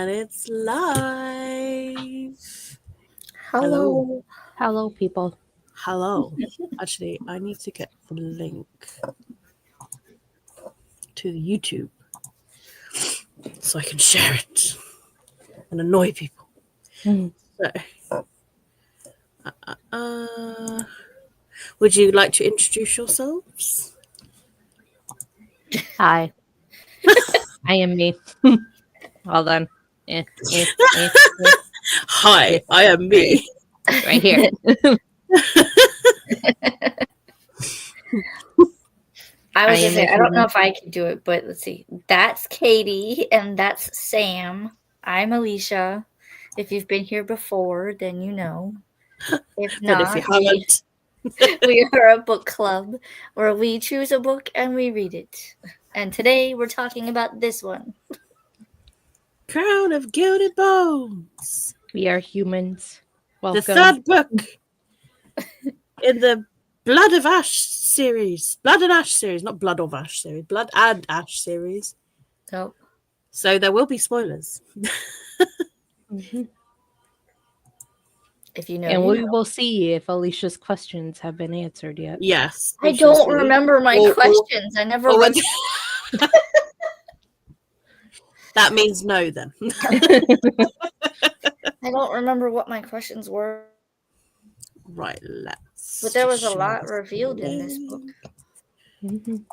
And it's live. Hello. Hello, people. Hello. Actually, I need to get the link to the YouTube so I can share it and annoy people. Mm. So, would you like to introduce yourselves? Hi. I am me. Hold on. Hi, I am me. Right here. I was I going to am say, a I don't know human. if I can do it, but let's see. That's Katie, and that's Sam. I'm Alicia. If you've been here before, then you know. If But if not, you haven't, we are a book club where we choose a book and we read it. And today we're talking about this one. Crown of Gilded Bones. We are humans. Welcome. The third book in the Blood of Ash series. Blood and Ash series, not Blood of Ash series. Blood and Ash series. So, So there will be spoilers. Mhm. if you know, And you we know. will see if Alicia's questions have been answered yet. Yes. I we shall don't see. remember my Or- questions. I never or remember. That means no then. I don't remember what my questions were. Right, let's. But there was a share lot this revealed in this link. book. Mhm.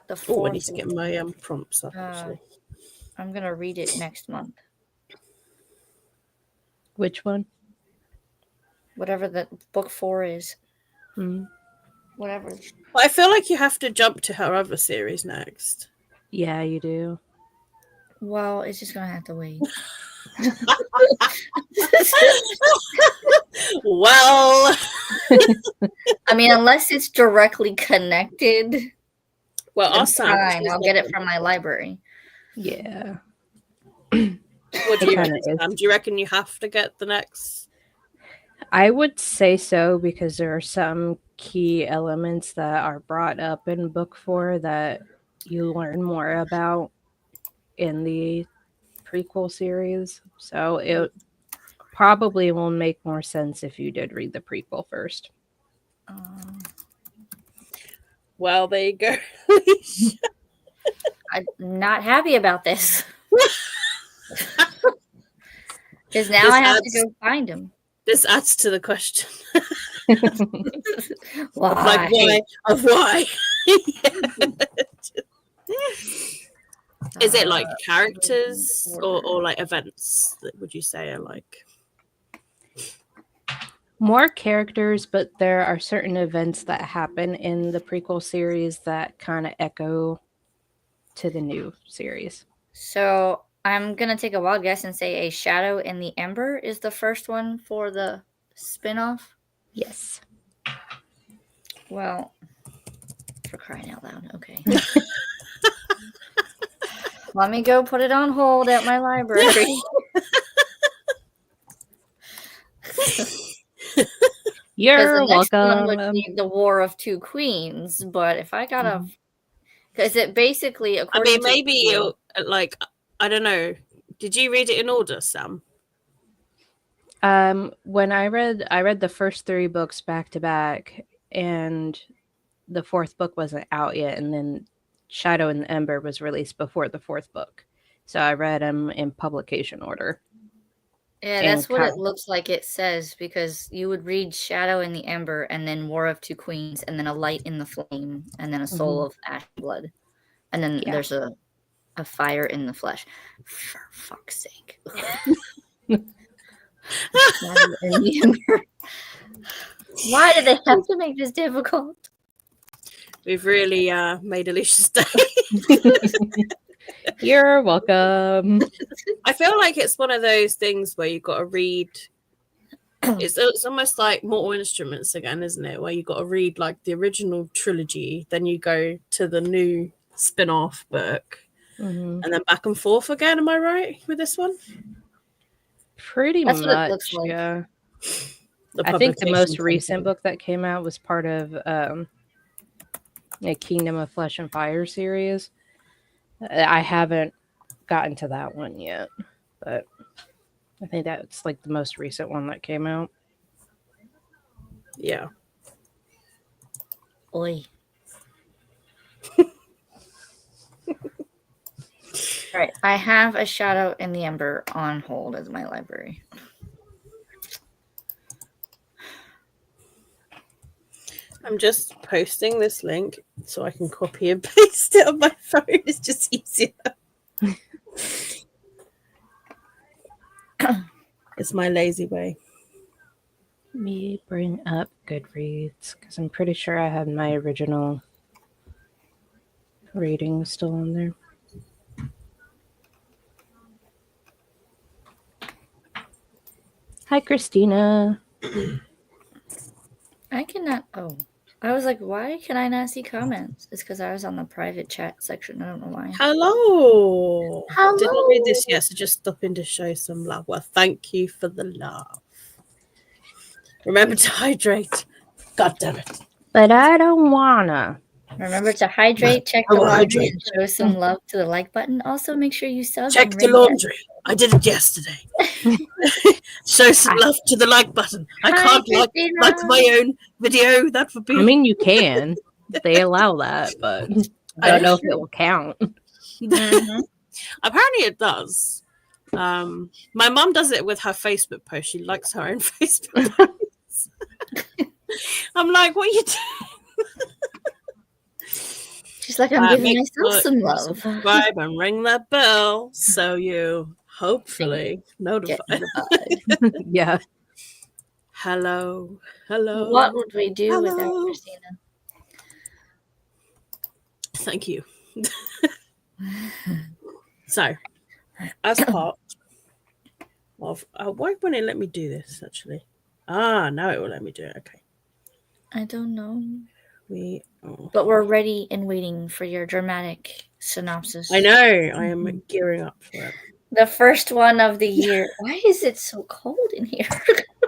The Oh, I fourth need to get my prompts up. Actually. I'm going to read it next month. Which one? Whatever the book 4 is. Mm. Whatever. Well, I feel like you have to jump to her other series next. Yeah, you do. Well, it's just going to have to wait. Well, I mean, unless it's directly connected, well, then our Sam. fine. she's I'll get it from my library. Yeah. What do you It kinda reckon, is. Sam? Do you reckon you have to get the next? I would say so because there are some key elements that are brought up in book 4 that you learn more about in the prequel series. So it probably will make more sense if you did read the prequel first. Well, there you go. I'm not happy about this. Because now This I have adds- to go find him. This adds to the question. Why? Like, why? Of why? Is it like characters or like events that would you say are like? More characters, but there are certain events that happen in the prequel series that kind of echo to the new series. So I'm going to take a wild guess and say A Shadow in the Ember is the first one for the spin-off. Yes. Well, for crying out loud. Okay. Let me go put it on hold at my library. You're the next one would welcome. be the War of Two Queens, but if I gotta, because it basically, I according mean, to maybe you'll, like, I don't know. Did you read it in order, Sam? When I read the first 3 books back to back, and the 4th book wasn't out yet, and then Shadow and the Ember was released before the 4th book. So I read them in publication order. yeah, and that's what kind it looks like it says, because you would read Shadow in the Ember, and then War of Two Queens, and then A Light in the Flame, and then A Soul of Ash and Blood, and then Yeah. there's a Fire in the Flesh. For fuck's sake. Shadow in the Ember. Why do they have to make this difficult? We've really made Alicia's day. You're welcome. I feel like it's one of those things where you've got to read. It's almost like Mortal Instruments again, isn't it? Where you've got to read like the original trilogy, then you go to the new spin-off book, Mhm. and then back and forth again. Am I right with this one? Pretty That's what it much, looks like. yeah. The I think the most publication recent company. book that came out was part of a Kingdom of Flesh and Fire series. I haven't gotten to that one yet, but I think that's like the most recent one that came out. Yeah. Oi. All right, I have a Shadow in the Ember on hold as my library. I'm just posting this link so I can copy and paste it on my phone. It's just easier. It's my lazy way. Let me bring up Goodreads because I'm pretty sure I have my original rating still on there. Hi, Christina. I cannot. Oh, I was like, why can I not see comments? It's because I was on the private chat section. I don't know why. Hello. Hello. Didn't read this yet, so just stopping to show some love. Well, thank you for the love. Remember to hydrate. God damn it. But I don't wanna. Remember to hydrate, check I the will laundry, hydrate. and show some love to the like button. Also, make sure you sub. Check and the ring laundry. I did it yesterday. Show some love to the like button. I Hi, can't Christina. like my own video. That would be. I mean, you can. They allow that, but I don't know if it will count. Mhm. Apparently, it does. My mum does it with her Facebook post. She likes her own Facebook posts. I'm like, what are you doing? She's like, I'm giving Make myself sure some you love. subscribe and ring that bell so you hopefully Get notified. notified. Yeah. Hello. What would we do without Hello. Christina? Thank you. So, as part of why won't it let me do this actually? Now it will let me do it. Okay. I don't know. But we're ready and waiting for your dramatic synopsis. I know. I am gearing up for it. The first one of the year. Why is it so cold in here?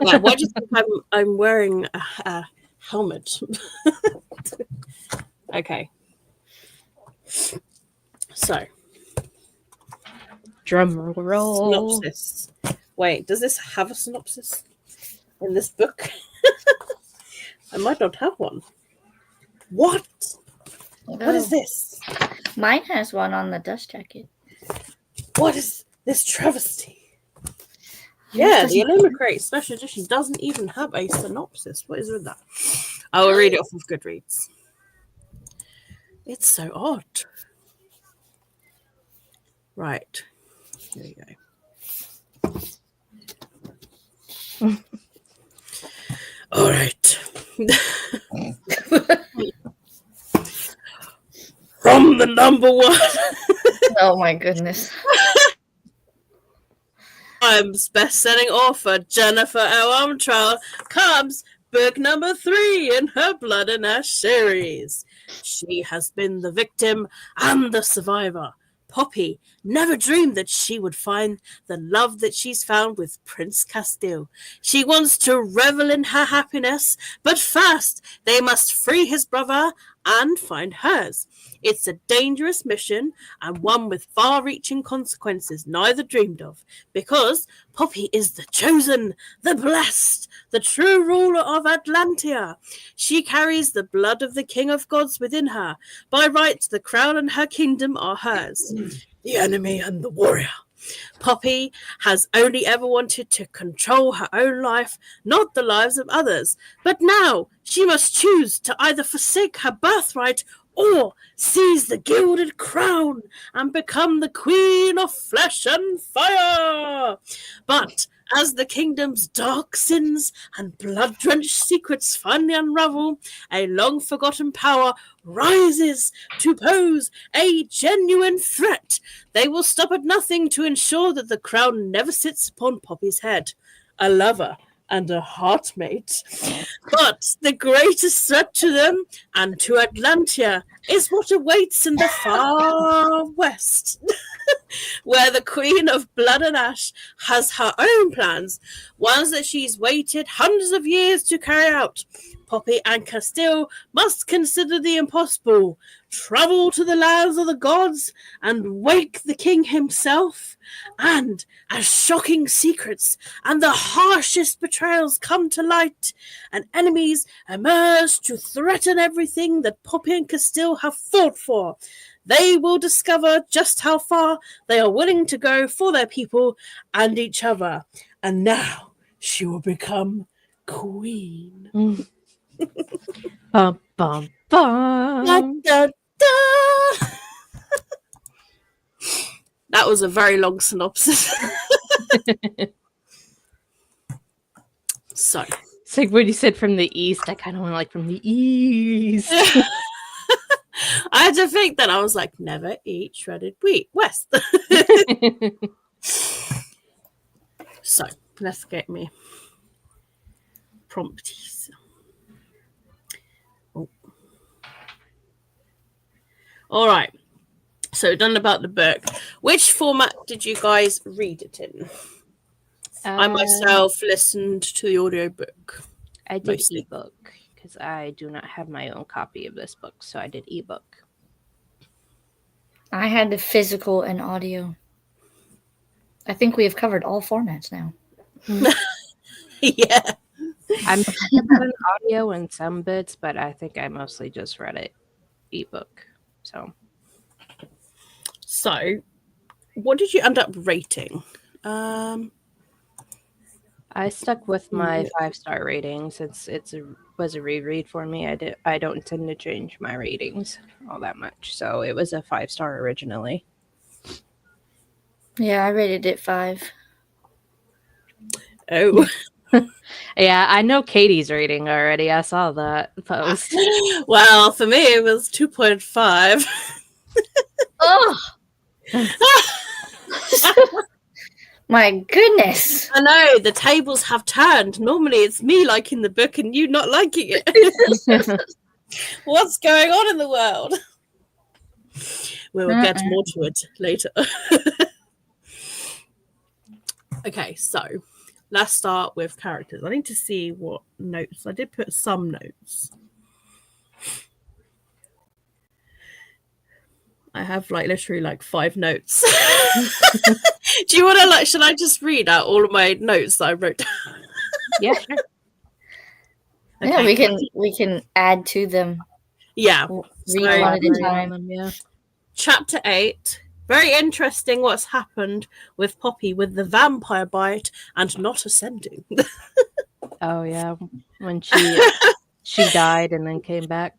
Yeah, why do you think I'm wearing a helmet? Okay. So, Drum roll. synopsis. Wait, does this have a synopsis in this book? I might not have one. What? What is this? Mine has one on the dust jacket. What is this travesty? Yeah, the Illuminate Special Edition doesn't even have a synopsis. What is with that? I will read it off of Goodreads. It's so odd. Right. Here we go. All right. From the number one. Oh my goodness. Times best-selling author Jennifer L. Armentrout comes book number 3 in her Blood and Ash series. She has been the victim and the survivor. Poppy never dreamed that she would find the love that she's found with Prince Castile. She wants to revel in her happiness, but first they must free his brother and find hers. It's a dangerous mission and one with far-reaching consequences neither dreamed of, because Poppy is the chosen, the blessed, the true ruler of Atlantia. She carries the blood of the King of Gods within her. By right, the crown and her kingdom are hers. The enemy and the warrior. Poppy has only ever wanted to control her own life, not the lives of others. But now she must choose to either forsake her birthright or seize the gilded crown and become the queen of flesh and fire. But as the kingdom's dark sins and blood-drenched secrets finally unravel, a long-forgotten power rises to pose a genuine threat. They will stop at nothing to ensure that the crown never sits upon Poppy's head. A lover and a heartmate. But the greatest threat to them and to Atlantia is what awaits in the far west, where the Queen of Blood and Ash has her own plans, ones that she's waited hundreds of years to carry out. Poppy and Castile must consider the impossible, travel to the lands of the gods and wake the king himself. And as shocking secrets and the harshest betrayals come to light, and enemies emerge to threaten everything that Poppy and Castile have fought for, they will discover just how far they are willing to go for their people and each other. And now she will become queen. Bum, bum, bum. Da, da, da. That was a very long synopsis. So. It's like when you said from the east, I kind of went like from the east. I had to think that. I was like, never eat shredded wheat. West. So, let's get me prompties. Oh. All right. So, done about the book. Which format did you guys read it in? I myself listened to the audiobook. I did mostly. ebook because I do not have my own copy of this book, so I did ebook. I had the physical and audio. I think we have covered all formats now. Yeah. I'm in audio in some bits, but I think I mostly just read it ebook. So, what did you end up rating? I stuck with my 5-star rating since was a reread for me. I don't intend to change my ratings all that much, so it was a 5-star originally. Yeah, I rated it 5. Oh. Yeah, I know Katie's rating already. I saw that post. Well, for me, it was 2.5. Oh! My goodness. I know, the tables have turned. Normally, it's me liking the book and you not liking it. What's going on in the world? We will get more to it later. Okay, so let's start with characters. I need to see what notes. I did put some notes. I have literally 5 notes. Do you want to should I just read out all of my notes that I wrote down? Yeah, sure. Okay. Yeah, we can add to them. Yeah. Read one at a time. Yeah. Chapter 8. Very interesting what's happened with Poppy with the vampire bite and not ascending. Oh yeah, when she died and then came back.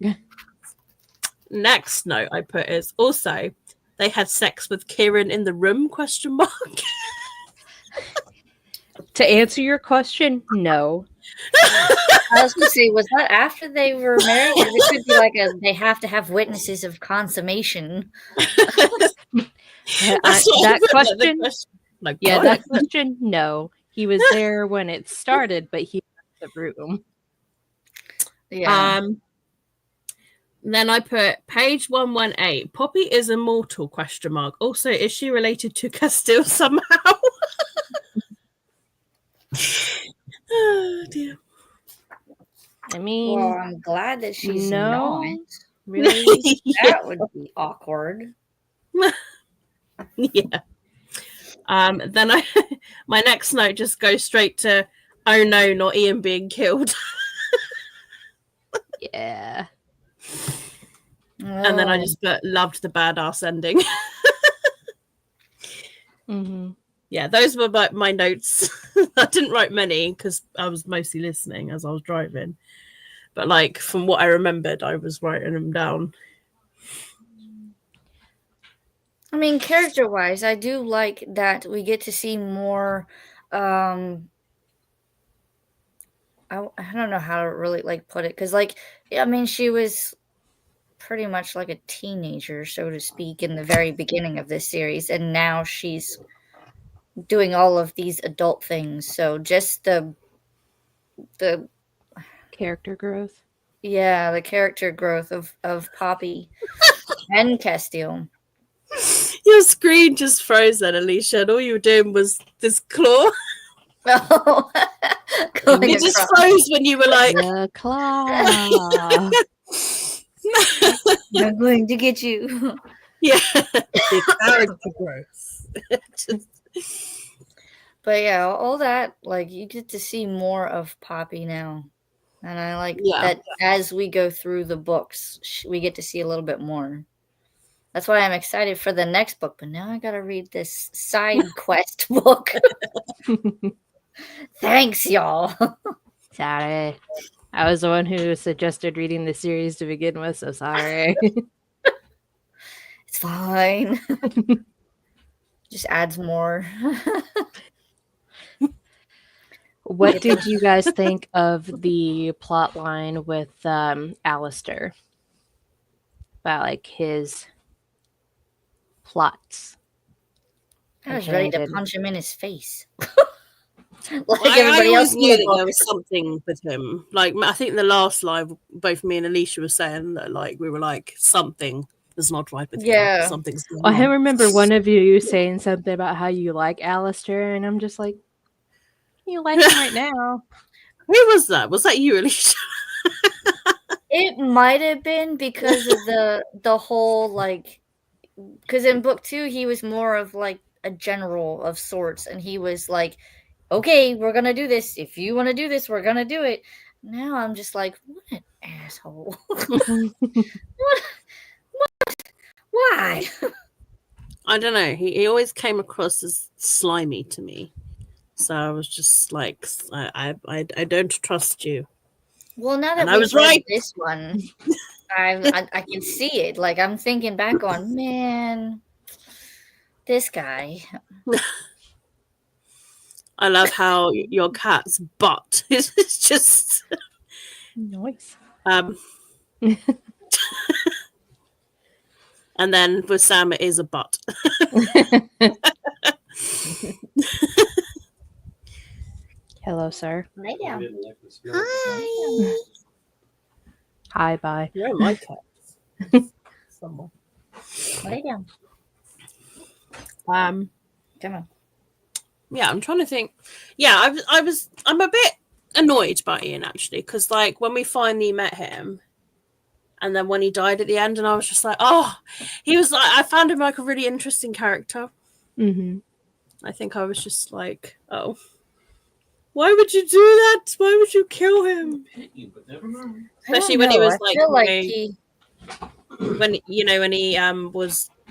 Next note I put is also they had sex with Kieran in the room ? To answer your question, no. I was going to say, was that after they were married? It could be they have to have witnesses of consummation. That question, that question, no. He was there when it started, but he left the room. Yeah. Then I put page 118. Poppy is immortal ? Also, is she related to Castile somehow? Oh dear. I mean, well, I'm glad that she's no, not. really. That would be awkward. Yeah. Then my next note just goes straight to, oh no, not Ian being killed. Yeah. And then I just loved the badass ending. Mm-hmm. Yeah, those were my notes. I didn't write many because I was mostly listening as I was driving. But from what I remembered, I was writing them down. I mean, character-wise, I do like that we get to see more. I don't know how to really put it because I mean, she was pretty much like a teenager, so to speak, in the very beginning of this series, and now she's doing all of these adult things. So just the Character growth. Yeah, the character growth of Poppy and Castile. Your screen just froze then, Alicia, and all you were doing was this claw. Oh, It just froze when you were like, the claw. I'm going to get you. yeah, the character growth. But yeah, all that, like, you get to see more of Poppy now. And I like that as we go through the books, we get to see a little bit more. That's why I'm excited for the next book. But now I got to read this side quest book. Thanks, y'all. Sorry. I was the one who suggested reading the series to begin with, so sorry. It's fine. Just adds more. What did you guys think of the plot line with Alistair? About like his plots. I was ready to punch him in his face. Like everybody else knew that there was something with him. Like, I think the last live, both me and Alicia were saying that, like, we were like, something is not right with him. Something's going on. I remember one of you saying something about how you like Alistair, and I'm just like, you like him right now. Who was that? Was that you, Alicia? It might have been because of the whole, like, because in book 2 he was more of like a general of sorts, and he was like, okay, we're gonna do this. If you want to do this, we're gonna do it. Now I'm just like, what an asshole. What? Why? I don't know. He always came across as slimy to me. So I was just like, I don't trust you. Well, now that I was right. This one, I can see it. Like, I'm thinking back on, man, this guy. I love how your cat's butt is just nice. And then with Sam, it is a butt. Hello, sir. Lay down. Hi. Hi, bye. You're my cat. Someone. Lay down. Come on. Yeah, I'm trying to think. Yeah, I'm a bit annoyed by Ian actually, because like when we finally met him, and then when he died at the end, and I was just like, oh, he was like, I found him like a really interesting character. Mm-hmm. I think I was just like, oh, why would you do that? Why would you kill him? Especially when he was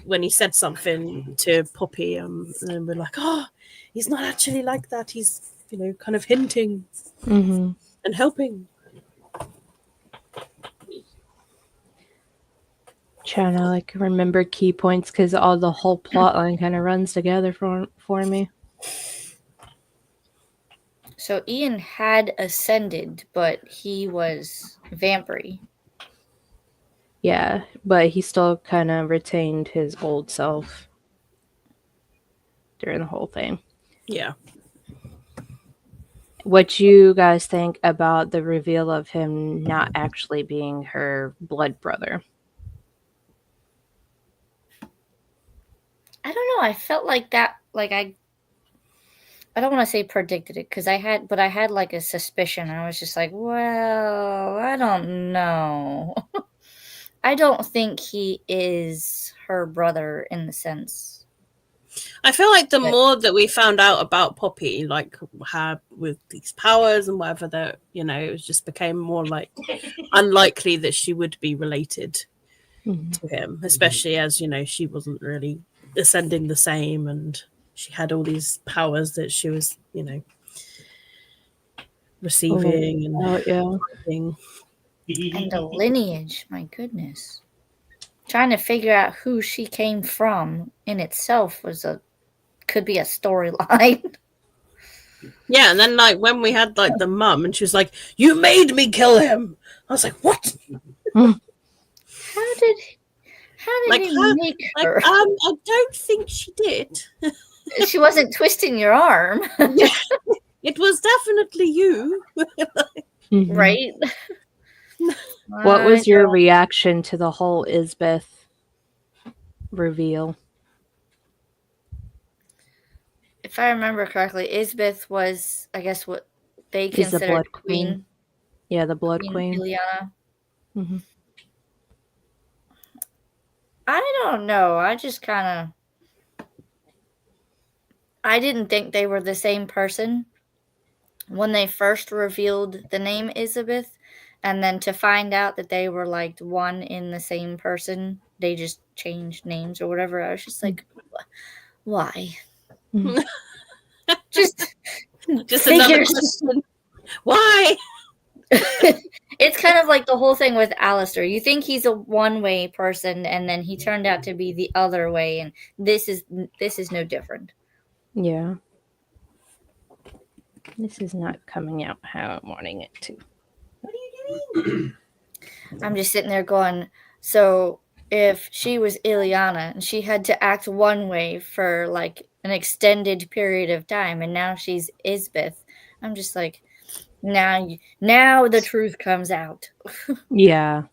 when he said something to Poppy, and we're like, oh, he's not actually like that. He's kind of hinting and helping. Trying to like remember key points because all the whole plot line kind of runs together for me. So Ian had ascended, but he was vampire. Yeah, but he still kind of retained his old self during the whole thing. Yeah. What you guys think about the reveal of him not actually being her blood brother? I don't know. I felt like that, like I don't want to say predicted it because I had like a suspicion. I was just like, well, I don't know. I don't think he is her brother in the sense. I feel like the more that we found out about Poppy, like her with these powers and whatever, that it just became more like unlikely that she would be related to him, especially as she wasn't really ascending the same, and she had all these powers that she was receiving and the lineage. My goodness, trying to figure out who she came from in itself could be a storyline. Yeah, and then like when we had like the mum, and she was like, "You made me kill him." I was like, "What? How did he make her? I don't think she did. She wasn't twisting your arm. It was definitely you, right?" What was your reaction to the whole Isbeth reveal? If I remember correctly, Isbeth was, I guess, what they She's the considered Blood Queen. Yeah, the Blood Queen. Ileana. Mm-hmm. I don't know. I just kind of... I didn't think they were the same person when they first revealed the name Elizabeth, and then to find out that they were like one in the same person, they just changed names or whatever. I was just like, why? Mm-hmm. Just figure another question. Why? It's kind of like the whole thing with Alistair. You think he's a one-way person, and then he turned out to be the other way, and this is no different. Yeah. This is not coming out how I'm wanting it to. What are you doing? I'm just sitting there going, so if she was Ileana and she had to act one way for like an extended period of time, and now she's Isbeth, I'm just like, now the truth comes out. Yeah.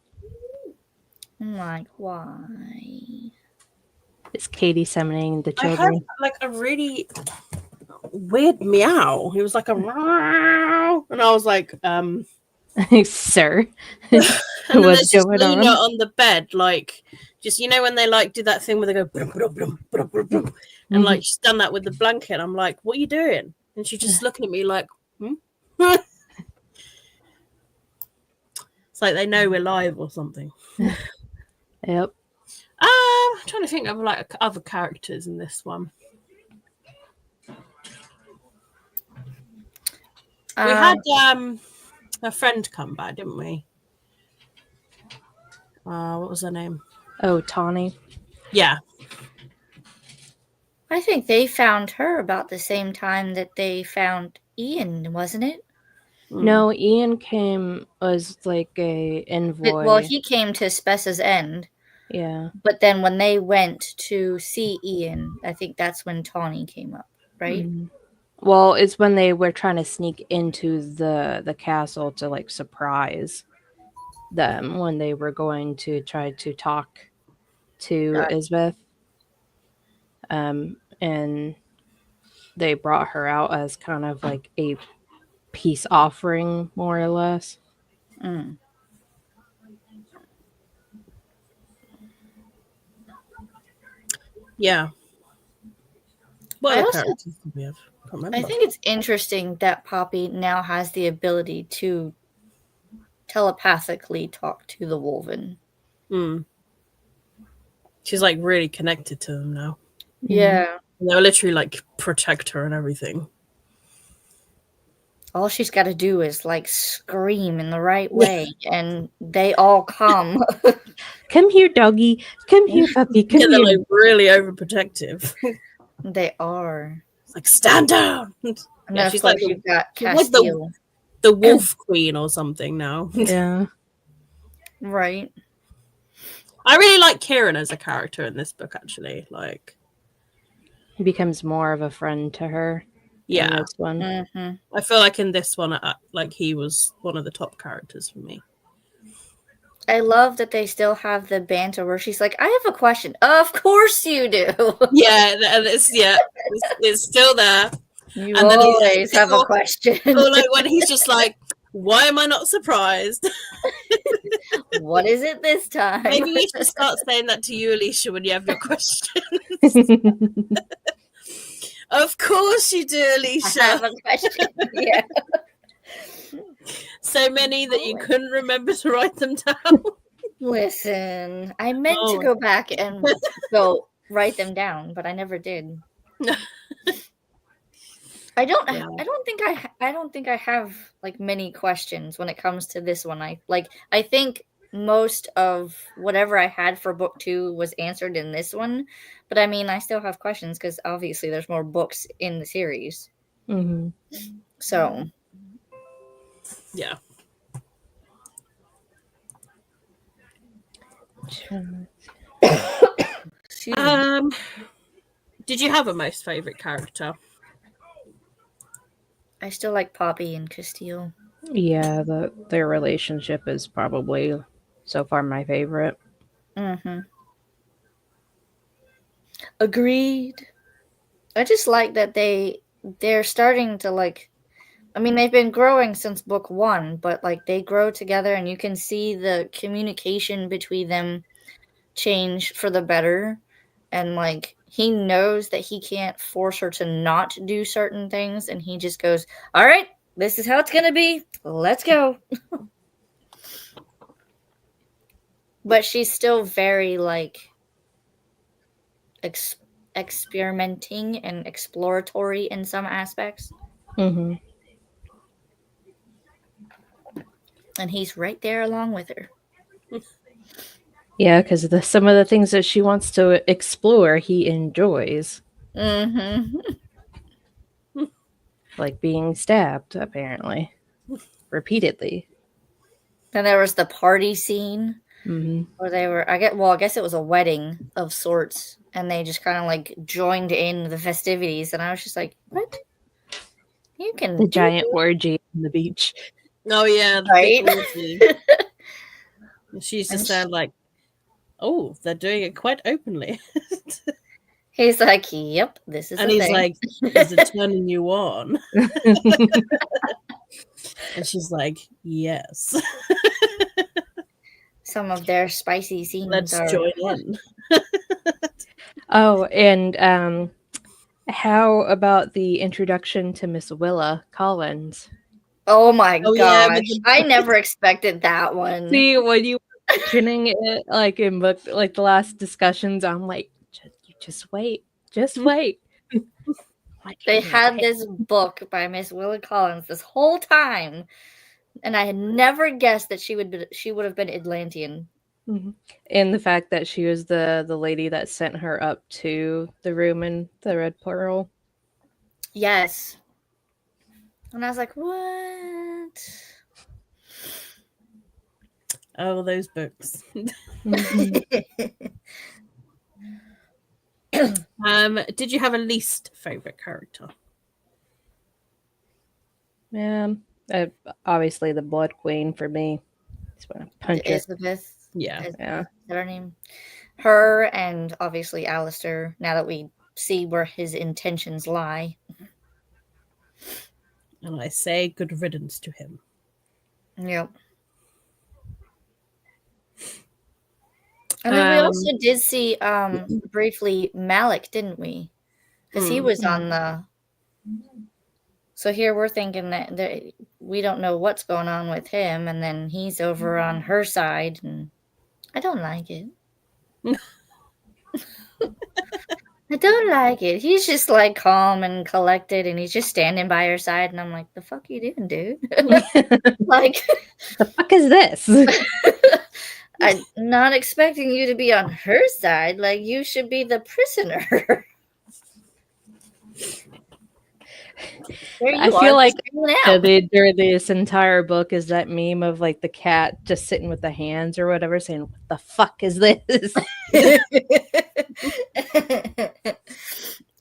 I'm like, why? It's Katie summoning the I heard children. like a really weird meow. He was like a meow, and I was like, Sir. and then What's there's just going Lena on? on the bed, like, just when they like do that thing where they go brum, brum, brum, brum, brum, brum, and like she's done that with the blanket. I'm like, what are you doing? And she's just looking at me like, it's like they know we're live or something. Yep. I'm trying to think of like other characters in this one. We had a friend come back, didn't we? What was her name? Oh, Tawny. Yeah. I think they found her about the same time that they found Ian, wasn't it? No, Ian was like a envoy. Well, he came to Spessa's End. Yeah. But then when they went to see Ian, I think that's when Tawny came up, right? Mm-hmm. Well, it's when they were trying to sneak into the castle to like surprise them when they were going to try to talk to Isbeth. And they brought her out as kind of like a peace offering, more or less. Mm. Yeah. What other characters do we have? I can't remember. I think it's interesting that Poppy now has the ability to telepathically talk to the Wolven. She's like really connected to them now. Yeah. They'll literally like protect her and everything. All she's got to do is like scream in the right way, and they all come. Come here, doggy. Come here, puppy. Come they're here. like really overprotective. They are. It's like, stand down. And then she's of course like you've got like Castile. the wolf queen or something now. Yeah. Right. I really like Kieran as a character in this book, actually. Like, He becomes more of a friend to her. yeah. In this one. Mm-hmm. I feel like in this one, like he was one of the top characters for me. I love that they still have the banter where she's like, I have a question. Of course you do. Yeah, and it's still there. You and then always have a question. Or like when he's just like, why am I not surprised? What is it this time? Maybe we should start saying that to you, Alicia, when you have your questions. Of course you do, Alicia. I have a question. Yeah. So many that you couldn't remember to write them down. Listen, I meant to go back and go write them down, but I never did. I don't think I have like many questions when it comes to this one. I think most of whatever I had for book 2 was answered in this one, but I mean I still have questions because obviously there's more books in the series. Mm-hmm. So yeah. Did you have a most favorite character? I still like Poppy and Castile. Yeah, their relationship is probably so far my favorite. Mm-hmm. Agreed. I just like that they're starting to like I mean, they've been growing since book 1, but like they grow together and you can see the communication between them change for the better. And like he knows that he can't force her to not do certain things, and he just goes, "All right, this is how it's gonna be. Let's go." But she's still very like experimenting and exploratory in some aspects. Mm-hmm. And he's right there along with her. Yeah, because some of the things that she wants to explore, he enjoys. Mm-hmm. Like being stabbed, apparently. Repeatedly. Then there was the party scene Mm-hmm. where they were, I guess it was a wedding of sorts, and they just kind of like joined in the festivities, and I was just like, what? You can The do giant orgy on the beach. Oh yeah, the Right? big orgy. She used to And sound like, oh, they're doing it quite openly. He's like, yep, this is And a he's thing. like, is it turning you on? And she's like, yes. Some of their spicy scenes Let's are. join in. Oh, and how about the introduction to Miss Willa Collins? Oh my Oh, yeah, gosh. with the- I never expected that one. See, when you were mentioning it, like in book, like the last discussions, I'm like, just wait, just wait. Like, They yeah, had this book by Miss Willa Collins this whole time, and I had never guessed that she would have been Atlantean. Mhm. And the fact that she was the lady that sent her up to the room in the Red Pearl. Yes. And I was like, what? Oh, those books. Did you have a least favorite character? Yeah, obviously the Blood Queen for me. Just want to punch her. Elizabeth. Yeah. Is Yeah. that her name? Her, and obviously Alistair, now that we see where his intentions lie. And I say good riddance to him. Yep. And then we also did see briefly Malik, didn't we? Because he was on the. So here we're thinking that we don't know what's going on with him, and then he's over on her side, and I don't like it. I don't like it. He's just like calm and collected, and he's just standing by her side, and I'm like, the fuck you doing, dude? Like, the fuck is this? I'm not expecting you to be on her side. Like, you should be the prisoner. I feel like during this entire book is that meme of like the cat just sitting with the hands or whatever saying, what the fuck is this?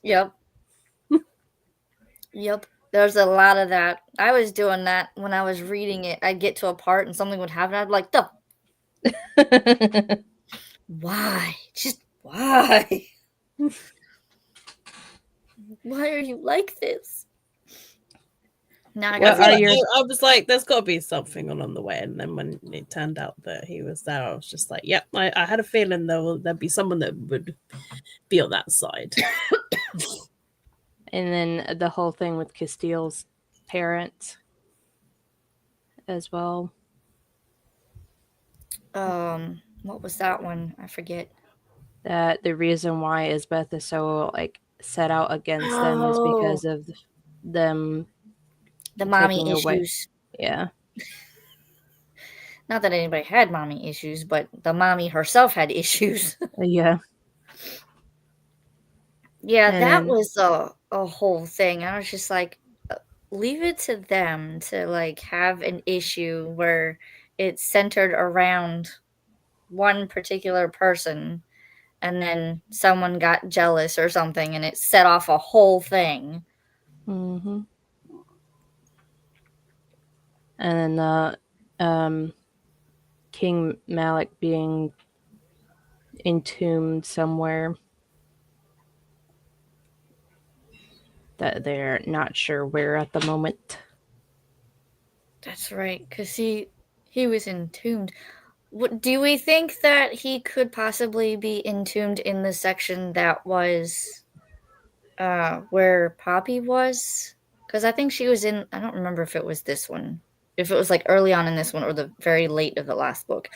Yep. Yep. There's a lot of that. I was doing that when I was reading it. I'd get to a part and something would happen. I'd be like, why? Just why? Why are you like this? Now I was like, there's got to be something on the way. And then when it turned out that he was there, I was just like, yep, I had a feeling there'd be someone that would be on that side. And then the whole thing with Castile's parents as well. What was that one? I forget. That the reason why Isbeth is so like set out against them is because of them. The mommy issues. Away. Yeah. Not that anybody had mommy issues, but the mommy herself had issues. Yeah. Yeah, and that was a whole thing. I was just like, leave it to them to like have an issue where it's centered around one particular person, and then someone got jealous or something, and it set off a whole thing. Mm-hmm. And then King Malik being entombed somewhere that they're not sure where at the moment. That's right, because he was entombed. Do we think that he could possibly be entombed in the section that was where Poppy was? Because I think she was in. I don't remember if it was this one, if it was like early on in this one or the very late of the last book,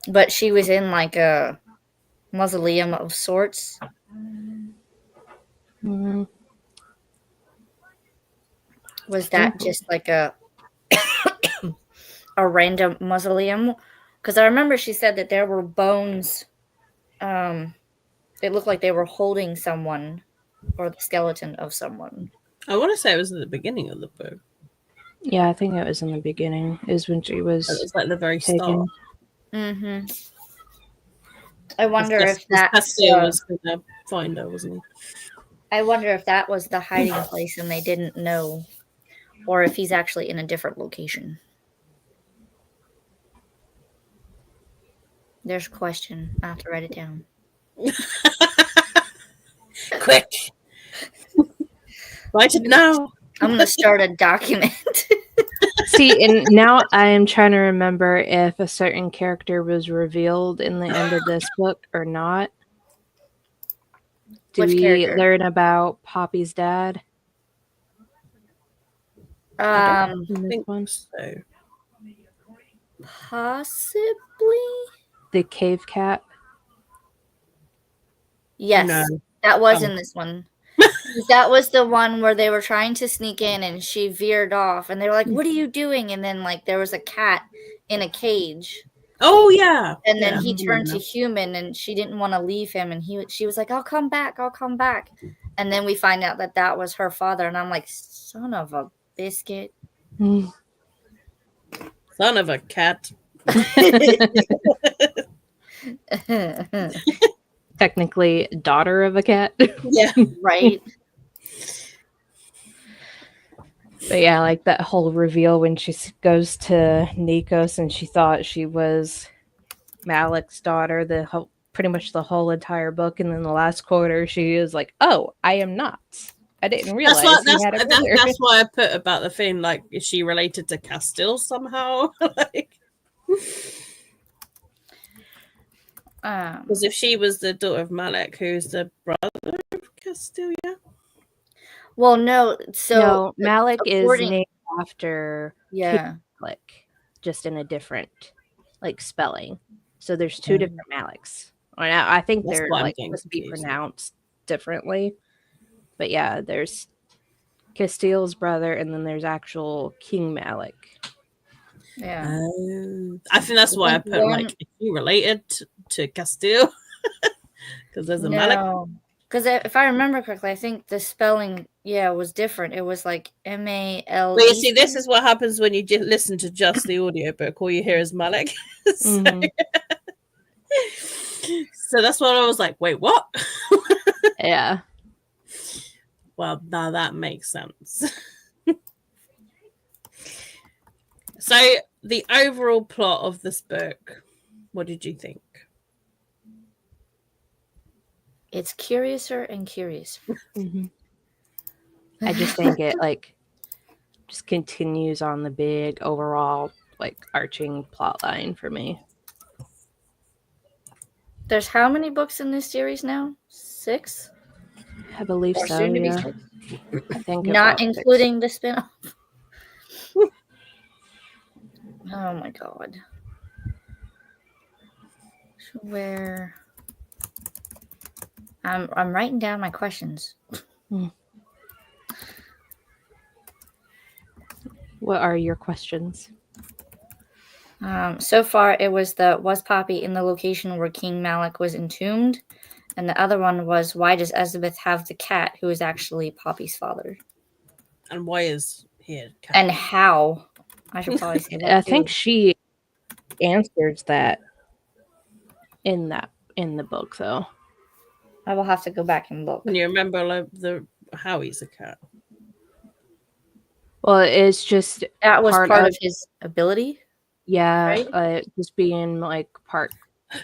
but she was in like a mausoleum of sorts. Mm, Was that just like a random mausoleum? Because I remember she said that there were bones. It looked like they were holding someone or the skeleton of someone. I want to say it was at the beginning of the book. yeah, I think it was in the beginning. Is when she It was was like the very taken. start. Mm-hmm. I wonder if Castile was going to find her, wasn't he? I wonder if that was the hiding place and they didn't know, or if he's actually in a different location. There's a question. I have to write it down. Quick! Write it now! I'm going to start a document. See, and now I am trying to remember if a certain character was revealed in the end of this book or not. Do Which we character? learn about Poppy's dad in I this think one? so. Possibly? The cave cat? Yes. No. That was Oh. in this one. That was the one where they were trying to sneak in and she veered off and they were like, "What are you doing?" And then like there was a cat in a cage. Oh, yeah. And then Yeah, he I turned to remember. human and she didn't want to leave him and she was like, I'll come back. And then we find out that was her father and I'm like, son of a biscuit. Mm. Son of a cat. Technically, daughter of a cat. Yeah. Right. But yeah, like that whole reveal when she goes to Nikos and she thought she was Malik's daughter, pretty much the whole entire book, and then the last quarter she is like, "Oh, I am not. I didn't realize he had a brother." That's why I put about the thing, like, is she related to Castile somehow? Because if she was the daughter of Malik, who's the brother of Castile, yeah? Well, no. So No, Malik is named after Malik, just in a different like spelling. So there's two different Maliks. I think That's they're why I'm like getting supposed to be confused. pronounced differently. But yeah, there's Castile's brother, and then there's actual King Malik. Yeah. I think that's why I put like, is she related to Castile? Because there's a Malik. Because if I remember correctly, I think the spelling, was different. It was like MALE. Well, you see, this is what happens when you listen to just the audiobook. All you hear is Malik. So, so that's what I was like, wait, what? Yeah. Well, now that makes sense. So, the overall plot of this book, what did you think? It's curiouser and curiouser. Mm-hmm. I just think it like just continues on the big overall like arching plot line for me. There's how many books in this series now? 6? I believe Or so. soon to be Yeah. 6? I think Not including the spin-off. Oh my god. Where I'm writing down my questions. What are your questions? So far it was Poppy in the location where King Malik was entombed? And the other one was, why does Elizabeth have the cat who is actually Poppy's father? And why is he a cat? And how? I should probably say that. I think she answers that in the book, though. I will have to go back and look. Can you remember like how he's a cat? Well, it's just that was part of his ability. Yeah, right? Just being like part.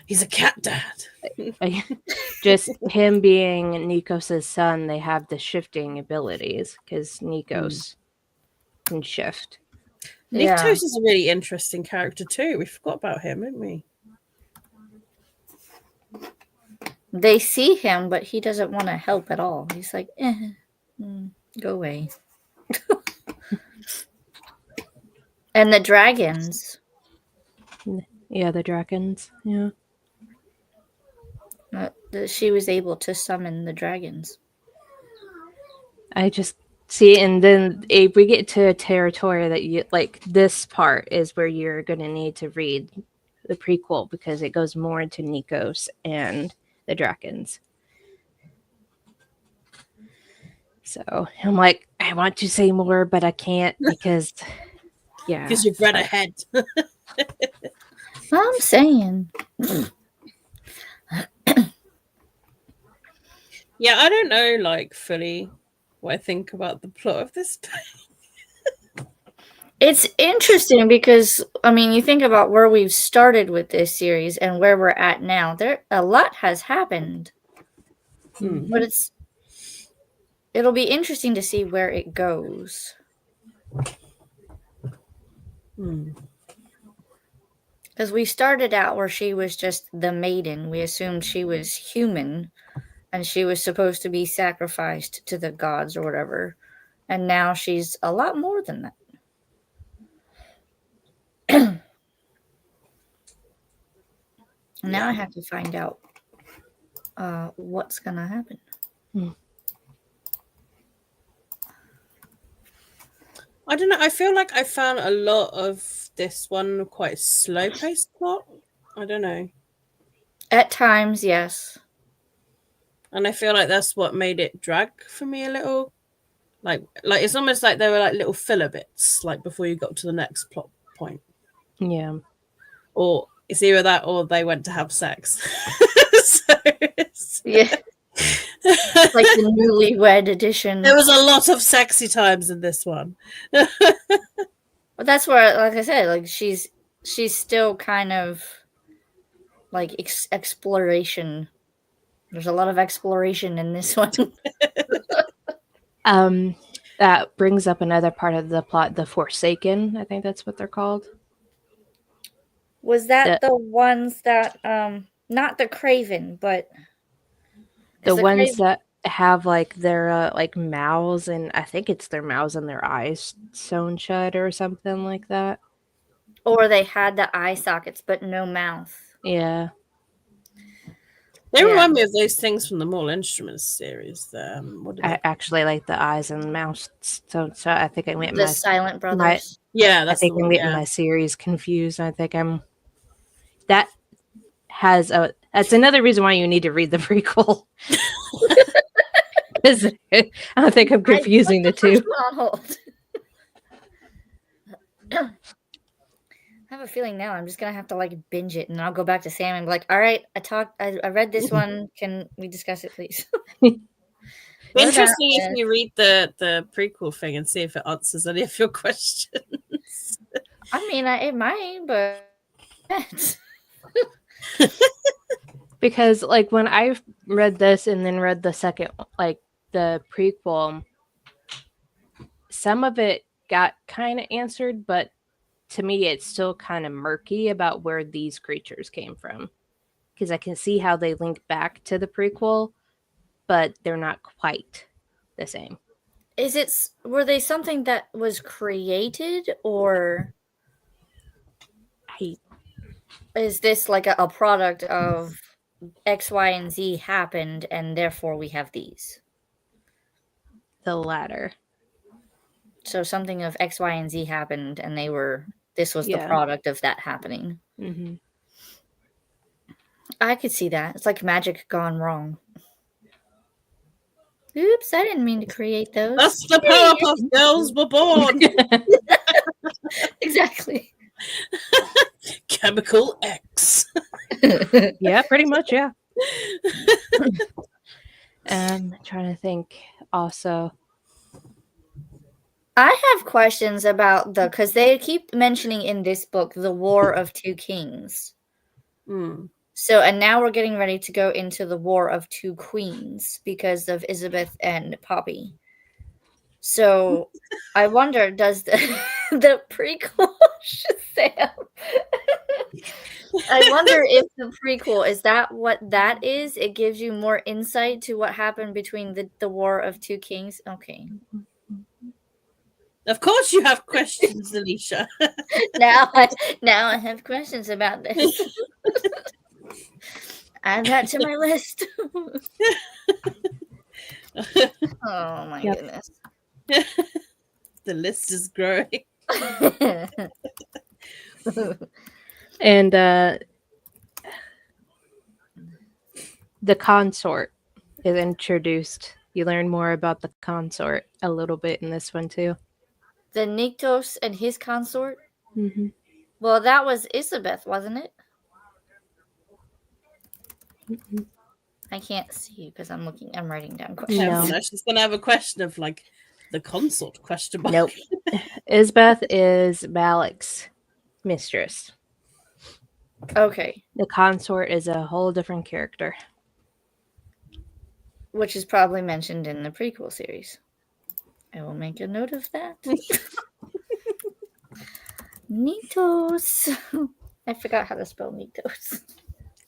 He's a cat dad. Just him being Nikos' son, they have the shifting abilities because Nikos can shift. Nyctos is a really interesting character too. We forgot about him, didn't we? They see him, but he doesn't want to help at all. He's like, go away. And the dragons. Yeah, the dragons. Yeah. She was able to summon the dragons. I just see, and then if we get to a territory that you like, this part is where you're going to need to read the prequel because it goes more into Nikos and the dragons. So I'm like, I want to say more, but I can't because, yeah. Because you've read ahead. I'm saying. Yeah, I don't know, like, fully what I think about the plot of this. It's interesting because, I mean, you think about where we've started with this series and where we're at now. A lot has happened. Mm-hmm. But it'll be interesting to see where it goes. Because we started out where she was just the maiden. We assumed she was human and she was supposed to be sacrificed to the gods or whatever. And now she's a lot more than that. Now I have to find out what's going to happen. I don't know. I feel like I found a lot of this one quite slow-paced plot. I don't know. At times, yes. And I feel like that's what made it drag for me a little. Like it's almost like there were like little filler bits, like before you got to the next plot point. Yeah. Or it's either that or they went to have sex. Yeah. Like the newlywed edition. There was a lot of sexy times in this one. But that's where, like I said, like she's still kind of like exploration. There's a lot of exploration in this one. That brings up another part of the plot, the Forsaken. I think that's what they're called. Was that the ones that not the Craven, but the ones Craven that have like their like mouths, and I think it's their mouths and their eyes sewn shut or something like that. Or they had the eye sockets but no mouth. Yeah. They remind me of those things from the Mortal Instruments series. I actually like the eyes and mouths. So I think I went the Silent Brothers. That's I think I'm getting my series confused. I think that's another reason why you need to read the prequel. I don't think I'm confusing the two. I have a feeling now I'm just gonna have to like binge it, and I'll go back to Sam and be like, "All right, I read this one. Can we discuss it, please?" Interesting if you read the prequel thing and see if it answers any of your questions. I mean, it might, but because like when I read this and then read the second, like the prequel, some of it got kind of answered, but to me, it's still kind of murky about where these creatures came from. Because I can see how they link back to the prequel, but they're not quite the same. Were they something that was created, or is this like a product of X, Y, and Z happened, and therefore we have these? The latter. So something of X, Y, and Z happened, and this was the product of that happening. Mm-hmm. I could see that. It's like magic gone wrong. Oops, I didn't mean to create those. That's the Powerpuff Girls were born. Exactly. Chemical X. Yeah, pretty much, yeah. I'm trying to think also. I have questions about because they keep mentioning in this book the War of Two Kings. So, and now we're getting ready to go into the War of Two Queens because of Elizabeth and Poppy. So, I wonder, does the The prequel Shazam. I wonder if the prequel is that what that is? It gives you more insight to what happened between the War of Two Kings. Okay. Of course, you have questions, Alicia. now I have questions about this. Add that to my list. Oh my goodness. The list is growing. And the consort is introduced. You learn more about the consort a little bit in this one too. The Nyktos and his consort? Mm-hmm. Well, that was Isabeth, wasn't it? Mm-hmm. I can't see because I'm writing down Yeah, questions. No. she's gonna have a question of like the consort question mark. Nope. Isbeth is Malik's mistress. Okay. The consort is a whole different character. Which is probably mentioned in the prequel series. I will make a note of that. Nyktos. I forgot how to spell Nyktos.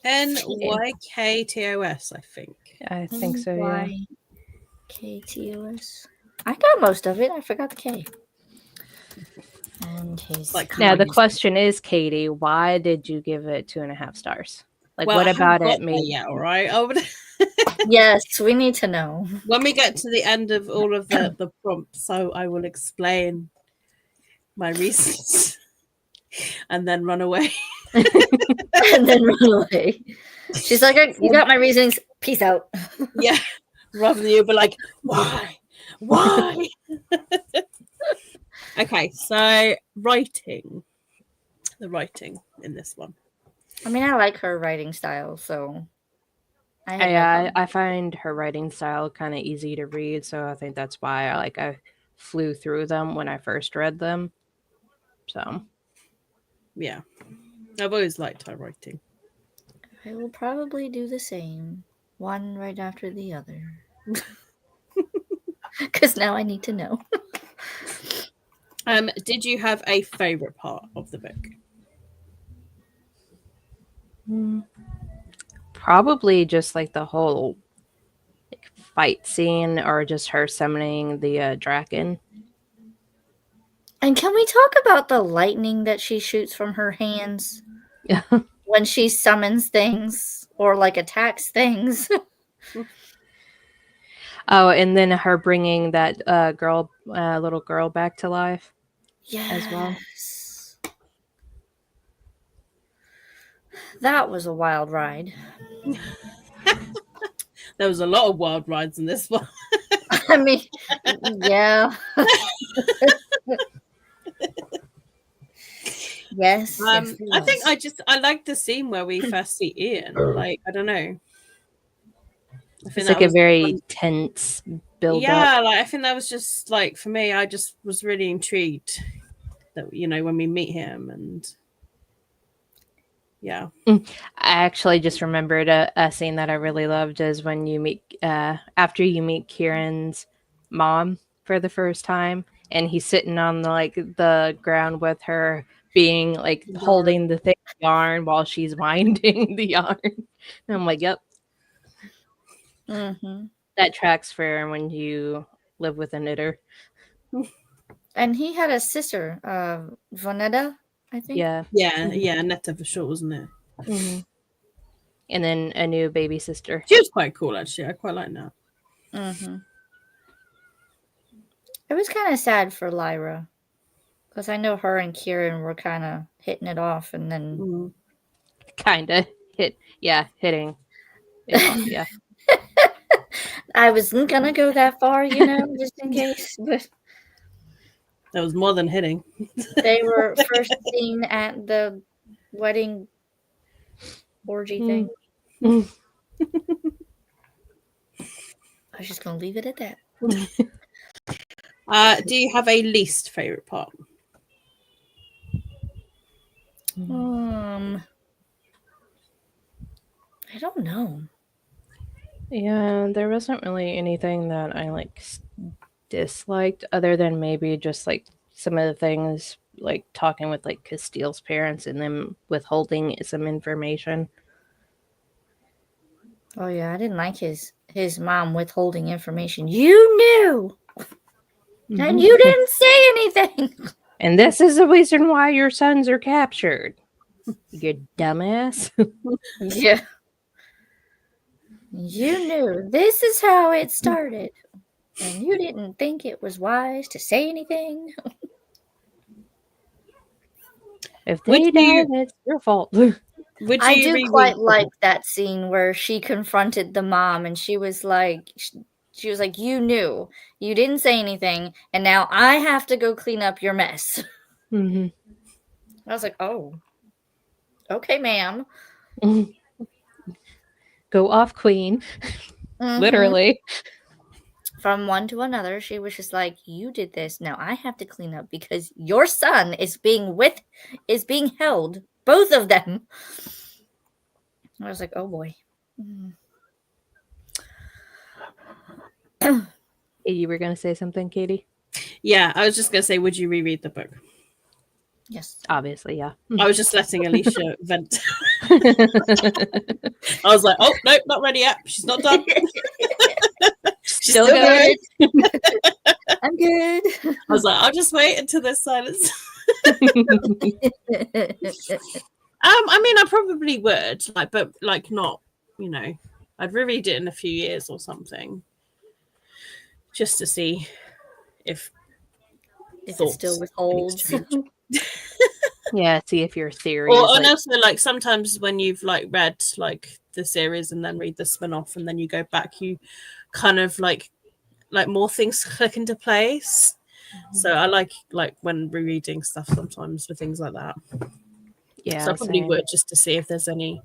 Nyktos, I think. I think so, yeah. Nyktos. I got most of it. I forgot the K. And his. Like Now, the question is, Katie, why did you give it 2.5 stars? Like, what about it made... Yeah, all right. Oh, yes, we need to know. When we get to the end of all of the prompts, so I will explain my reasons and then run away. And then run away. She's like, you got my reasons. Peace out. Yeah. Rather than you be like, why? Why? Okay, so writing. The writing in this one. I mean, I like her writing style, so I find her writing style kind of easy to read, so I think that's why I flew through them when I first read them. So, yeah, I've always liked her writing. I will probably do the same, one right after the other, because now I need to know. Did you have a favorite part of the book? probably just like the whole fight scene, or just her summoning the dragon. And can we talk about the lightning that she shoots from her hands when she summons things or like attacks things? Oh, and then her bringing that little girl back to life. As well. That was a wild ride. There was a lot of wild rides in this one. I mean, yeah. Yes. I think I like the scene where we first see Ian. Like, I don't know. It's like a very tense build up. Yeah, like I think that was just like, for me, I just was really intrigued that, when we meet him, and yeah. I actually just remembered a scene that I really loved is when you meet after you meet Kieran's mom for the first time, and he's sitting on the ground with her, being like holding the thick yarn while she's winding the yarn. And I'm like, yep. Mm-hmm. That tracks for when you live with a knitter. And he had a sister, Vonetta, I think. Yeah, Netta for sure, wasn't it? Mm-hmm. And then a new baby sister. She was quite cool, actually. I quite like that. Mm-hmm. It was kind of sad for Lyra, because I know her and Kieran were kind of hitting it off, and then kind of hitting it off, yeah. I wasn't gonna go that far, just in case, but that was more than hitting. They were first seen at the wedding orgy thing. I was just gonna leave it at that. Do you have a least favorite part? I don't know. Yeah, there wasn't really anything that I disliked, other than maybe just some of the things, like talking with like Castile's parents and them withholding some information. Oh yeah, I didn't like his mom withholding information. You knew, and you didn't say anything. And this is the reason why your sons are captured. You dumbass. Yeah. You knew this is how it started, and you didn't think it was wise to say anything. If they die, it's your fault. I do quite like that scene where she confronted the mom, and she was like, you knew, you didn't say anything, and now I have to go clean up your mess. Mm-hmm. I was like, oh, okay, ma'am. Go off, queen. Mm-hmm. Literally. From one to another, she was just like, you did this, now I have to clean up because your son is being held, both of them. I was like, oh boy. You were going to say something, Katie? Yeah, I was just going to say, would you reread the book? Yes. Obviously, yeah. I was just letting Alicia vent. I was like, oh, nope, not ready yet. She's not done. She's still good. I'm good. I was like, I'll just wait until there's silence. I mean, I probably would, but not, I'd reread it in a few years or something, just to see if it still withholds. Yeah, see if your theory. And also, sometimes when you've read the series and then read the spin-off and then you go back, you kind of like more things click into place. Mm-hmm. So I like when rereading stuff sometimes for things like that. Yeah, so I probably would, just to see if there's any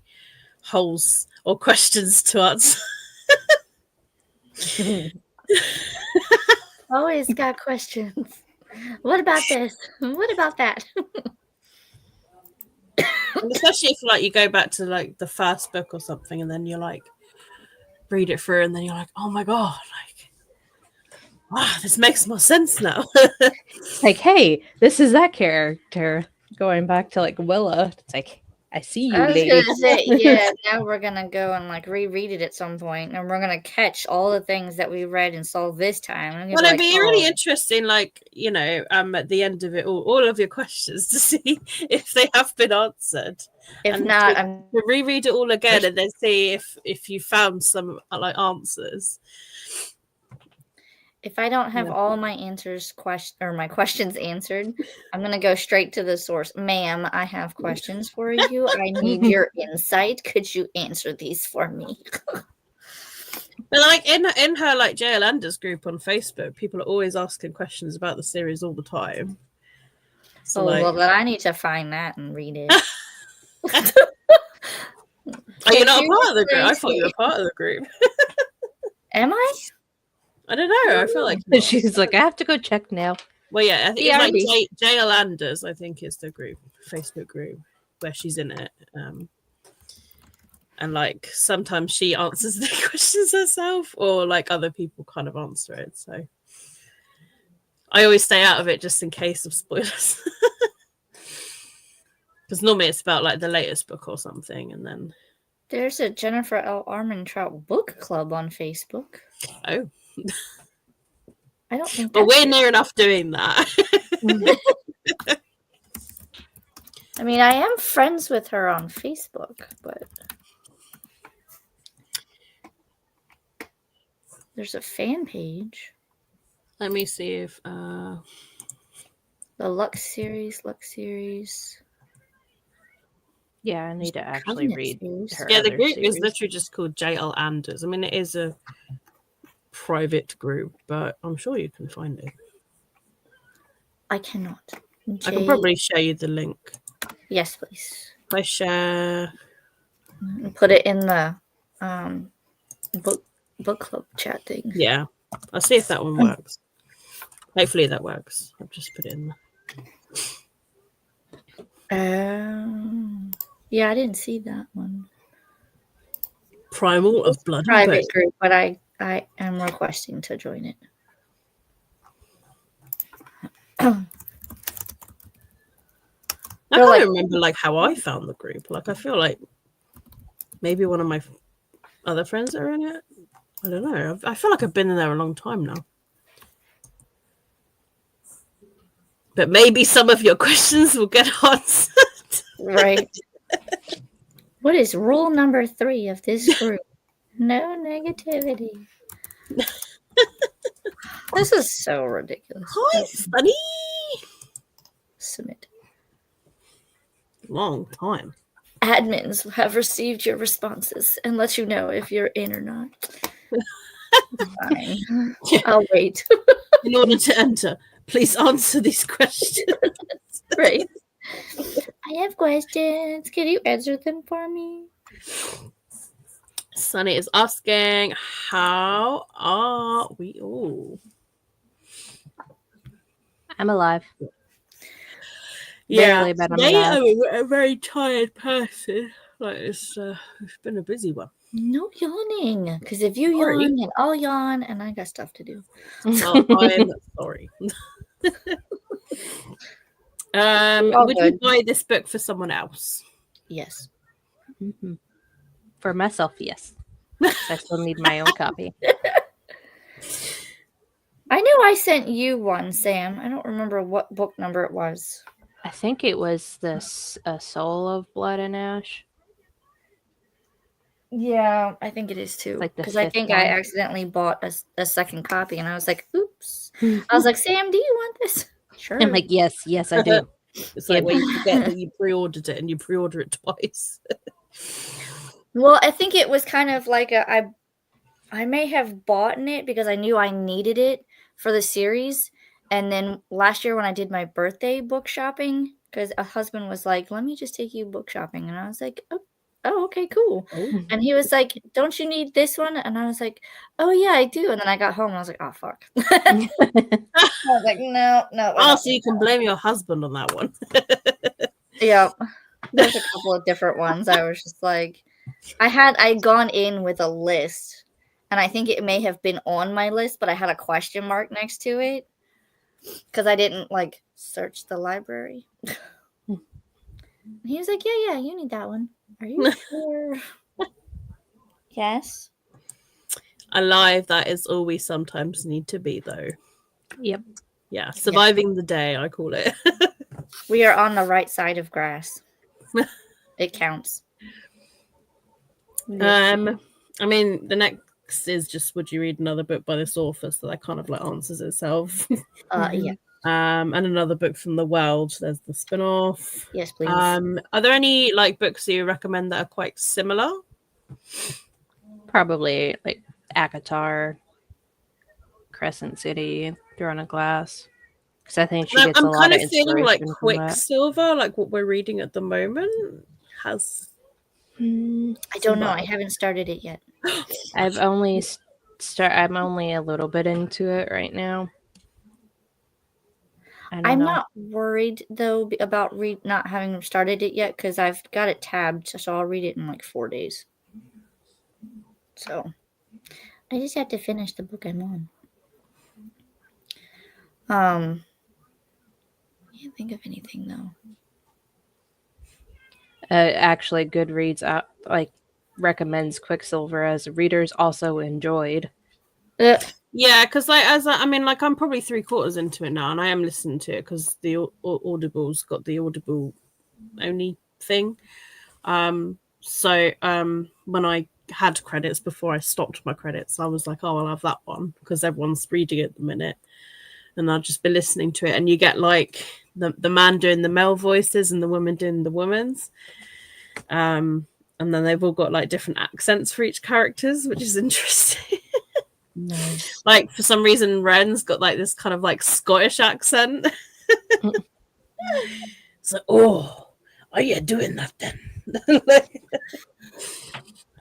holes or questions to answer. Always got questions. What about this? What about that? And especially if you go back to the first book or something, and then you read it through, and then you're like, oh my god, wow, this makes more sense now. Hey, this is that character. Going back to Willa, it's like, I see you, lady. I was gonna say, yeah, now we're gonna go and reread it at some point, and we're gonna catch all the things that we read and saw this time. Well, it'd be really interesting, at the end of it all of your questions to see if they have been answered. If not, to reread it all again and then see if you found some answers. If I don't have all my my questions answered, I'm going to go straight to the source. Ma'am, I have questions for you. I need your insight. Could you answer these for me? But in her J.L. Anders group on Facebook, people are always asking questions about the series all the time. So, well, then I need to find that and read it. Are you not a part of the group? I thought you were part of the group. Am I? I don't know. I feel like she's like, I have to go check now. Well, yeah, I think it's J.L. Anders, I think is the group, Facebook group, where she's in it. And sometimes she answers the questions herself, or other people kind of answer it. So I always stay out of it just in case of spoilers. Because normally it's about the latest book or something, and then there's a Jennifer L. Armentrout book club on Facebook. Oh. I don't think. But we're near enough doing that. I mean, I am friends with her on Facebook, but there's a fan page. Let me see if the Lux series. Yeah, I need to actually read her. Yeah, the group is literally just called J.L. Anders. I mean, it is a private group, but I'm sure you can find it. I cannot. I can probably show you the link. Yes, please. If I share, put it in the book club chat thing. Yeah, I'll see if that one works. Hopefully that works. I've just put it in there. Yeah, I didn't see that one. Primal of Blood. Private group, but I am requesting to join it. I can't remember like how I found the group. Like I feel like maybe one of my other friends are in it. I don't know. I feel like I've been in there a long time now. But maybe some of your questions will get answered. Right. What is rule number 3 of this group? No negativity. This is so ridiculous. Hi, Sunny. Submit. Long time. Admins have received your responses and let you know if you're in or not. Fine. Yeah. I'll wait. In order to enter, please answer these questions. Right. I have questions. Can you answer them for me? Sunny is asking, how are we all? I'm alive. Yeah, Barely, but I'm today alive. I'm a very tired person. Like it's been a busy one. No yawning. Because if you Sorry. yawn, then I'll yawn, and I got stuff to do. Oh, I'm sorry. Would you buy this book for someone else? Yes. Mhm. For myself, yes. I still need my own copy. I know I sent you one, Sam. I don't remember what book number it was. I think it was this Soul of Blood and Ash. Yeah, I think it is too. Like the Because I 5th think one. I accidentally bought a second copy, and I was like, oops. I was like, Sam, do you want this? Sure. I'm like, yes, I do. It's like when you forget that you pre-ordered it and you pre-order it twice. Well, I think it was kind of like I may have bought it because I knew I needed it for the series. And then last year when I did my birthday book shopping, because a husband was like, let me just take you book shopping. And I was like, oh okay, cool. Oh. And he was like, don't you need this one? And I was like, oh yeah, I do. And then I got home and I was like, oh fuck. I was like, no. Oh, so you can blame your husband on that one. Yeah. There's a couple of different ones. I was just like, I'd gone in with a list, and I think it may have been on my list, but I had a question mark next to it because I didn't like search the library. And he was like, yeah, you need that one. Are you sure? Yes. Alive, that is all we sometimes need to be, though. Yep. Yeah, surviving the day, I call it. We are on the right side of grass. It counts. I mean, the next is just, would you read another book by this author? So that kind of like answers itself. Yeah. And another book from the world. There's the spin-off. Yes, please. Are there any like books that you recommend that are quite similar? Probably like ACOTAR, Crescent City, Throne of Glass. Because I think she gets a lot of inspiration feeling like from that. Quicksilver, like what we're reading at the moment, has. I don't know. I haven't started it yet. I've only I'm only a little bit into it right now. I'm not worried though about not having started it yet because I've got it tabbed, so I'll read it in like 4 days. So I just have to finish the book I'm on. I can't think of anything though. Actually, Goodreads recommends Quicksilver as readers also enjoyed. Yeah, because I'm probably 3/4 into it now, and I am listening to it because the Audible's got the Audible only thing. So when I had credits before I stopped my credits, I was like, oh, I'll have that one because everyone's reading it at the minute, and I'll just be listening to it. And you get like the man doing the male voices and the woman doing the women's. And then they've all got like different accents for each characters, which is interesting. Nice. Like for some reason Ren's got like this kind of like Scottish accent. It's like, oh, are you doing that then?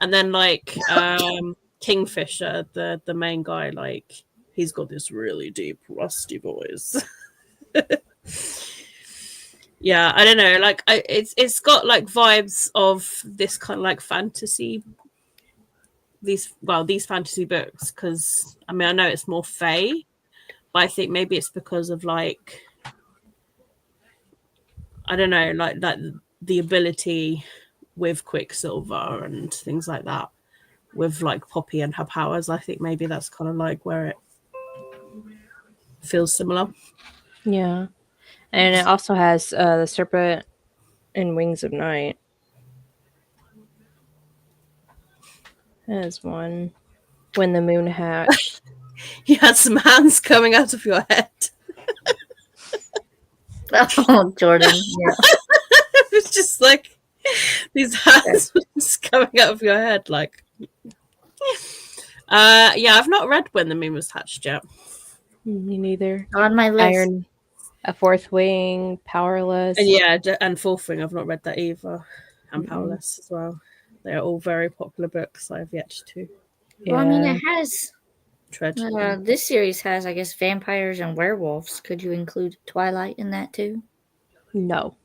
And then like Kingfisher, the main guy, like he's got this really deep rusty voice. Yeah, I don't know, like it's got like vibes of this kind of like fantasy, these fantasy books, because I mean I know it's more fae, but I think maybe it's because of like I don't know, like that the ability with Quicksilver and things like that, with like Poppy and her powers. I think maybe that's kind of like where it feels similar. Yeah. And it also has the Serpent and Wings of Night. There's one. When the moon hatched. You had some hands coming out of your head. Oh, Jordan. Yeah. It was just like these hands just coming out of your head, like. Yeah, I've not read When the Moon Was Hatched yet. Me neither. On my list. Iron, A Fourth Wing, Powerless. And yeah, and Fourth Wing, I've not read that either. And Powerless as well. They're all very popular books I've yet to. Well, I mean, it has. Tread. This series has, I guess, vampires and werewolves. Could you include Twilight in that too? No.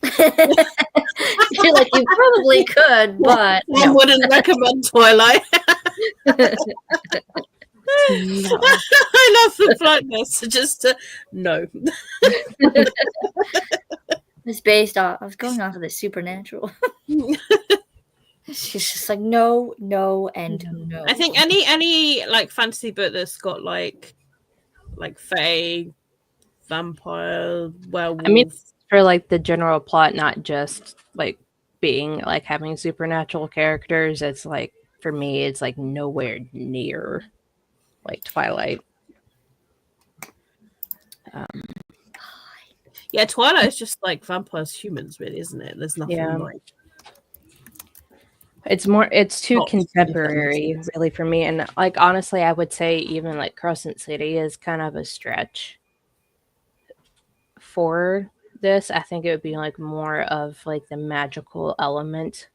You're like, you probably could, but I wouldn't recommend Twilight. No. I love the politeness. Just no. it's based off. I was going off of the supernatural. She's just like no, and no. I think any like fantasy book that's got like fae, vampire, werewolf. I mean, for like the general plot, not just like being like having supernatural characters. It's like for me, it's like nowhere near like Twilight. Yeah, Twilight is just like vampires, humans, really, isn't it? There's nothing like. It's too contemporary, really, for me. And like honestly, I would say even like Crescent City is kind of a stretch for this. I think it would be like more of like the magical element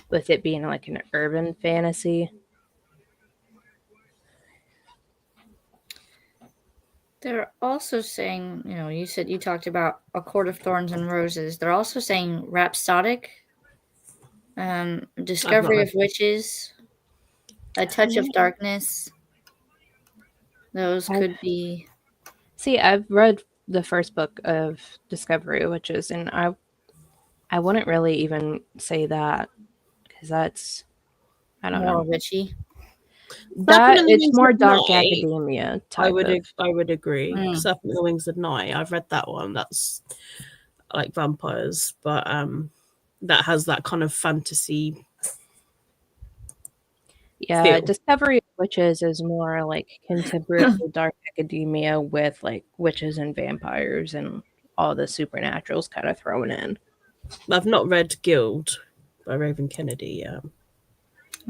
with it being like an urban fantasy. They're also saying, you said you talked about A Court of Thorns and Roses. They're also saying Rhapsodic, Discovery of Witches, A Touch of Darkness. Those could be. See, I've read the first book of Discovery of Witches, and I wouldn't really even say that because that's I don't know, witchy. That it's more dark academia type. I would agree. Serpent and the Wings of Night. I've read that one. That's like vampires, but that has that kind of fantasy. Yeah, feel. Discovery of Witches is more like contemporary dark academia with like witches and vampires and all the supernaturals kind of thrown in. I've not read Gilded by Raven Kennedy. I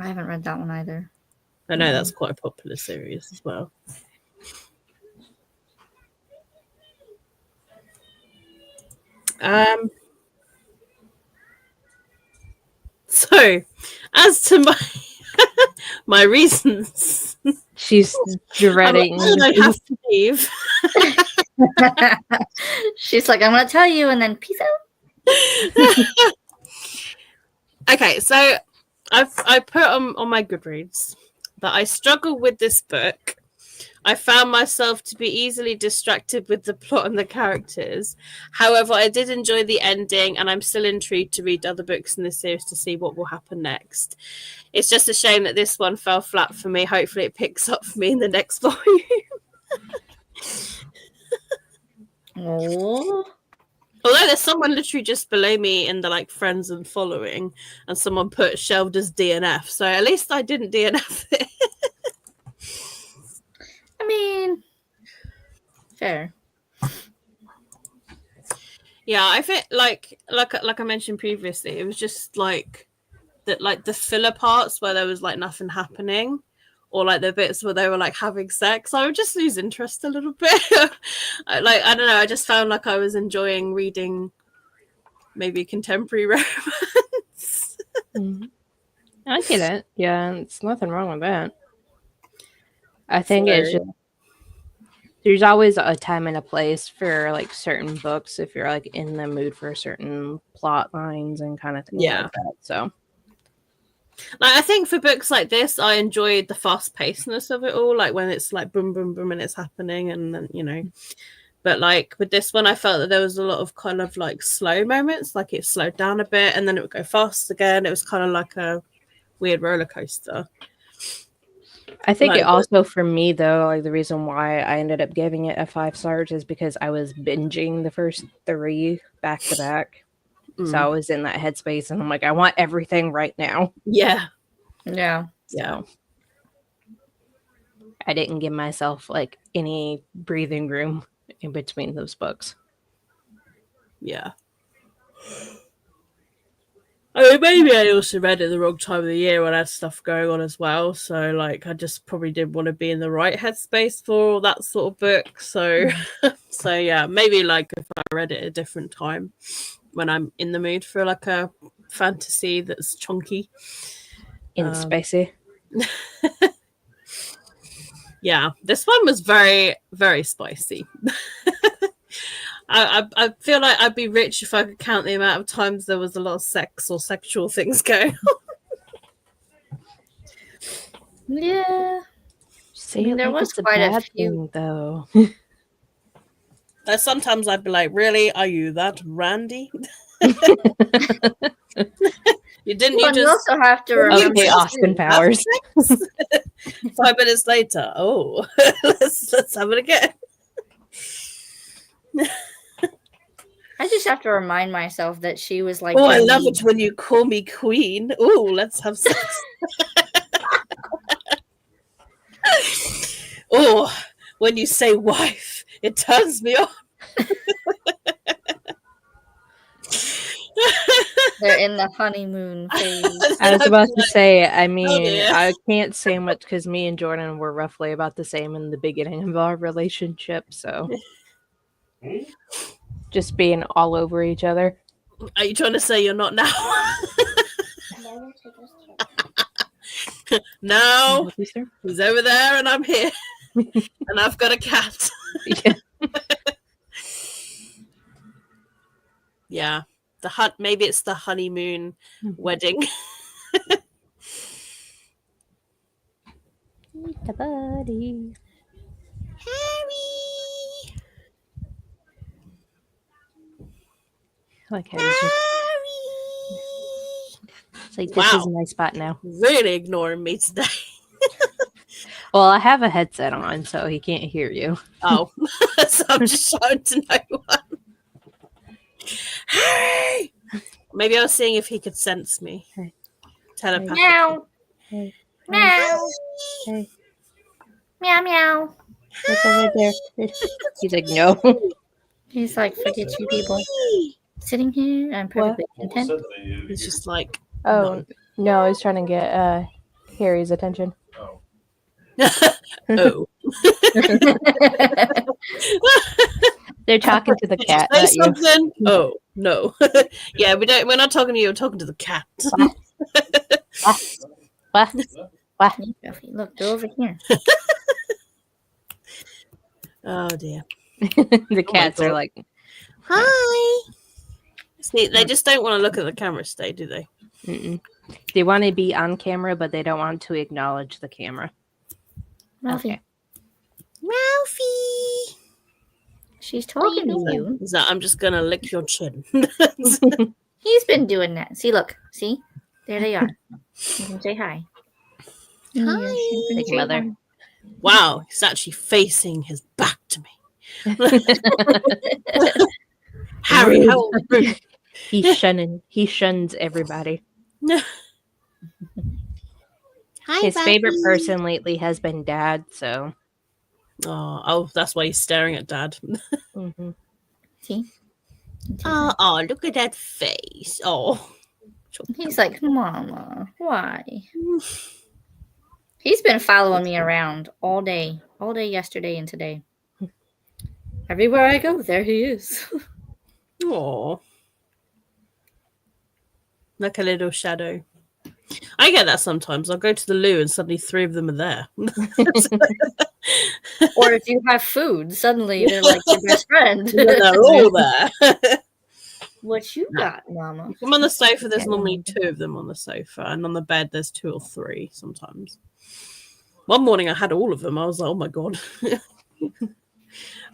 haven't read that one either. I know that's quite a popular series as well. So, as to my my reasons, she's dreading. I have to leave. She's like, I'm going to tell you, and then peace out. Okay, so I put on my Goodreads that I struggle with this book. I found myself to be easily distracted with the plot and the characters. However, I did enjoy the ending, and I'm still intrigued to read other books in this series to see what will happen next. It's just a shame that this one fell flat for me. Hopefully it picks up for me in the next volume. Oh. Although there's someone literally just below me in the like friends and following, and someone put shelved as DNF. So at least I didn't DNF it. I mean, fair. Yeah, I think like I mentioned previously, it was just like that, like the filler parts where there was like nothing happening, or like the bits where they were like having sex. I would just lose interest a little bit. I don't know. I just found like I was enjoying reading maybe contemporary romance. I get it. Yeah, it's nothing wrong with that. I think it's just there's always a time and a place for like certain books if you're like in the mood for certain plot lines and kind of things like that. So like I think for books like this, I enjoyed the fast pacedness of it all, like when it's like boom boom boom and it's happening, and then But like with this one, I felt that there was a lot of kind of like slow moments, like it slowed down a bit and then it would go fast again. It was kind of like a weird roller coaster. I think Like, it also, for me though, like the reason why I ended up giving it a 5 stars is because I was binging the first 3 back to back. So I was in that headspace and I'm like, I want everything right now. Yeah. Yeah. Yeah. I didn't give myself like any breathing room in between those books. Yeah. I mean, maybe I also read it the wrong time of the year when I had stuff going on as well. So, like, I just probably didn't want to be in the right headspace for all that sort of book. So, so yeah, maybe like if I read it at a different time when I'm in the mood for like a fantasy that's chunky. Spicy. Yeah, this one was very, very spicy. I feel like I'd be rich if I could count the amount of times there was a lot of sex or sexual things going on. Yeah. See, I mean, there was quite a few, though. Sometimes I'd be like, really? Are you that randy? You didn't. Well, you also have to remember Austin Powers. 5 minutes later, oh, let's have it again. I just have to remind myself that she was like, oh, I love it when you call me queen. Oh, let's have sex. Oh, when you say wife, it turns me on. They're in the honeymoon phase. I was about to say, I mean, I can't say much because me and Jordan were roughly about the same in the beginning of our relationship, so just being all over each other. Are you trying to say you're not now? No, he's over there and I'm here. And I've got a cat. Yeah. Yeah. Maybe it's the honeymoon wedding. The buddy. Harry. Okay. It's like, this is my spot now. Really ignoring me today. Well, I have a headset on, so he can't hear you. Oh, so I'm just trying to know one. Hey! Maybe I was seeing if he could sense me. Hey. Telepathically. Meow. Hey. Meow. Hey. Meow, meow. Look over there. He's like, no. He's like, forget you people. Sitting here, I'm perfectly content. He's just like, oh, no, he's trying to get Harry's attention. oh. They're talking to the cat. Did you say something? Oh, no. Yeah, we're not talking to you, we're talking to the cat. What? Look, they're over here. Oh dear. The cats are like, hi. See, they just don't want to look at the camera today, do they? mm-mm. They want to be on camera, but they don't want to acknowledge the camera. Ralphie. Okay. Ralphie. She's talking to you. So I'm just gonna lick your chin. He's been doing that. See, look. See? There they are. You can say hi. Hi. Big mother. Wow, he's actually facing his back to me. Harry, how rude. He's shunning. He shuns everybody. Hi, His Bobby. favorite person lately has been Dad, so. Oh, that's why he's staring at Dad. Mm-hmm. See? Oh, look at that face. Oh. He's like, Mama, why? He's been following me around all day yesterday and today. Everywhere I go, there he is. Oh. Like a little shadow. I get that sometimes. I'll go to the loo and suddenly 3 of them are there. Or if you have food, suddenly they're like your best friend. They're all there. What you got, Mama? I'm on the sofa, there's normally 2 of them on the sofa, and on the bed there's 2 or 3 sometimes. One morning I had all of them. I was like, oh my god.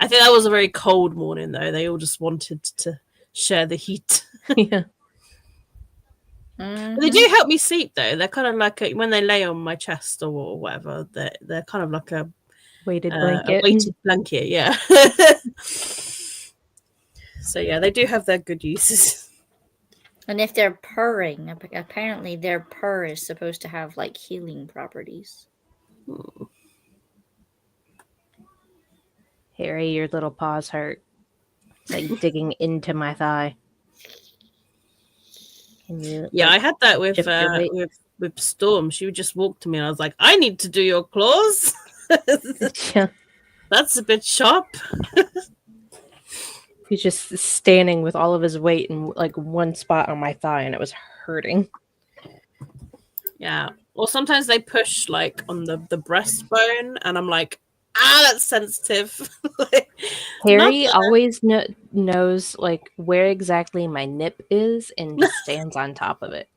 I think that was a very cold morning, though. They all just wanted to share the heat. Yeah. But they do help me sleep, though. They're kind of like when they lay on my chest or whatever. They're kind of like a Weighted a blanket. weighted blanket. Yeah. So yeah, they do have their good uses. And if they're purring, apparently their purr is supposed to have like healing properties. Harry, your little paws hurt. It's like digging into my thigh. Can you? Yeah, I had that with shift your weight? with Storm. She would just walk to me, and I was like, "I need to do your claws." Yeah. That's a bit sharp. He's just standing with all of his weight in like one spot on my thigh, and it was hurting. Yeah. Or sometimes they push like on the breastbone, and I'm like, "Ah, that's sensitive." Harry always knows like where exactly my nip is and just stands on top of it.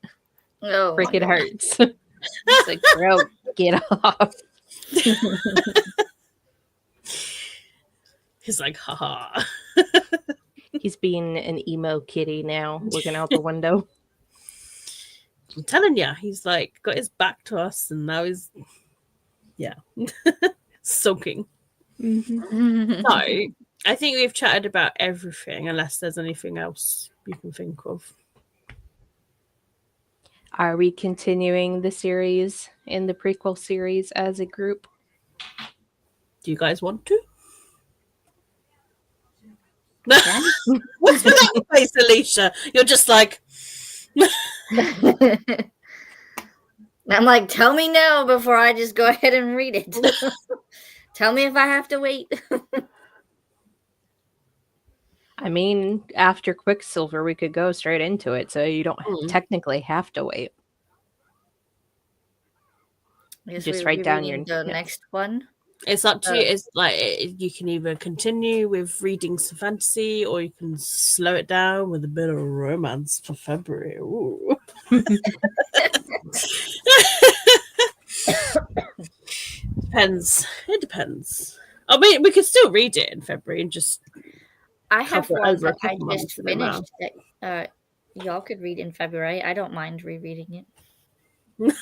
Oh, Freaking hurts. It's like, bro, get off. He's like, haha. He's being an emo kitty now, looking out the window. I'm telling you, he's like got his back to us, and now he's, yeah, soaking. Mm-hmm. So, I think we've chatted about everything, unless there's anything else you can think of. Are we continuing the series in the prequel series as a group? Do you guys want to? Yeah. What's with that face, Alicia? You're just like, I'm like, tell me now before I just go ahead and read it. Tell me if I have to wait. I mean, after Quicksilver, we could go straight into it, so you don't technically have to wait. Just write down your the next one. it's up to you. It's like you can either continue with reading some fantasy, or you can slow it down with a bit of romance for February. Ooh. Depends. It depends. I mean, we could still read it in February and just. I have cover one over a that I couple just months in a row. finished that y'all could read in February. I don't mind rereading it.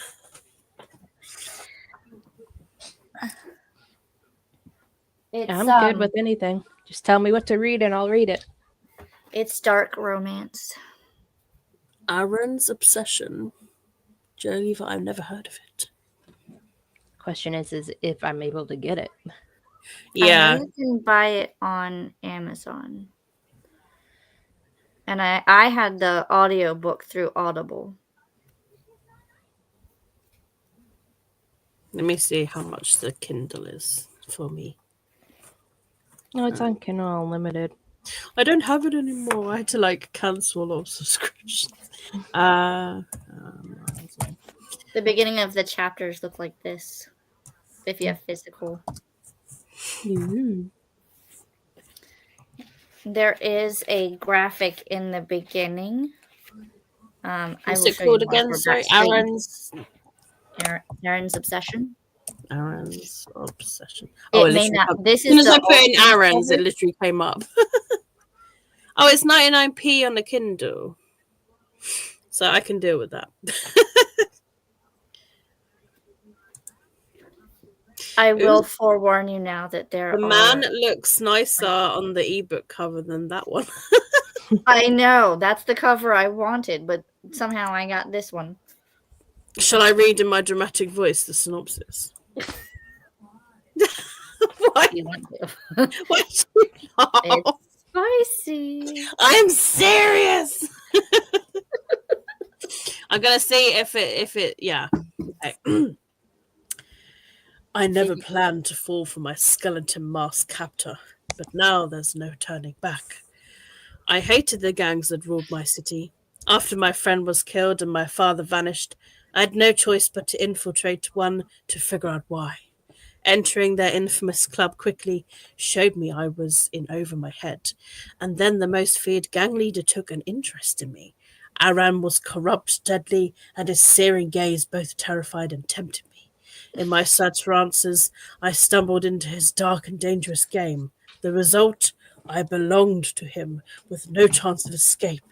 I'm good with anything. Just tell me what to read and I'll read it. It's dark romance. Aaron's Obsession. Geneva, I've never heard of it. Question is if I'm able to get it. Yeah. I know you can buy it on Amazon. And I had the audio book through Audible. Let me see how much the Kindle is for me. No, it's on Kindle Unlimited. I don't have it anymore. I had to like cancel a lot of subscriptions. The beginning of the chapters look like this. If you have physical. Mm-hmm. There is a graphic in the beginning. What's it called again? Sorry, Aaron's Obsession. Aaron's Obsession. It may not. This As soon is as I the put in Aaron's, it literally came up. Oh, it's 99p on the Kindle, so I can deal with that. I will forewarn you now that the man looks nicer on the ebook cover than that one. I know, that's the cover I wanted, but somehow I got this one. Shall I read in my dramatic voice the synopsis? Why? You want to. Why It's spicy. I'm serious. I'm gonna see if it yeah. Okay. I never planned to fall for my skeleton mask captor, but now there's no turning back. I hated the gangs that ruled my city. After my friend was killed and my father vanished, I had no choice but to infiltrate one to figure out why. Entering their infamous club quickly showed me I was in over my head, and then the most feared gang leader took an interest in me. Aram was corrupt, deadly, and his searing gaze both terrified and tempted me. In my search for answers, I stumbled into his dark and dangerous game. The result, I belonged to him with no chance of escape.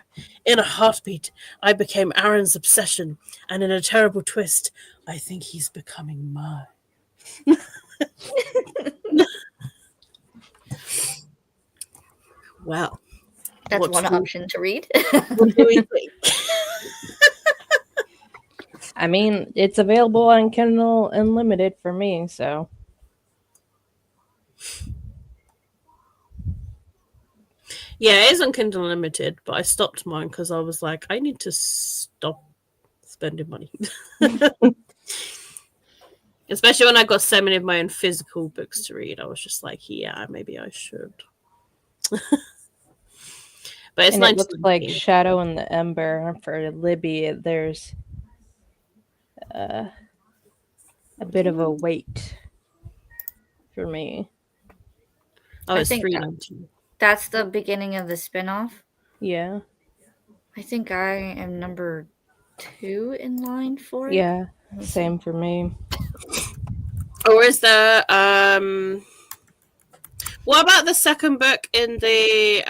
In a heartbeat, I became Aaron's obsession, and in a terrible twist, I think he's becoming mine. Well, That's what one do- option to read. what do we think? I mean, it's available on Kindle Unlimited for me, so. Yeah, it is on Kindle Unlimited, but I stopped mine because I was like, I need to stop spending money. Especially when I got so many of my own physical books to read. I was just like, yeah, maybe I should. But it's And it looks like $19.99. Shadow in the Ember for Libby. There's a bit of a wait for me. Oh, I it's think $3.99. That's the beginning of the spinoff. Yeah. I think I am number 2 in line for it. Yeah. Same for me. Or is there what about the second book in the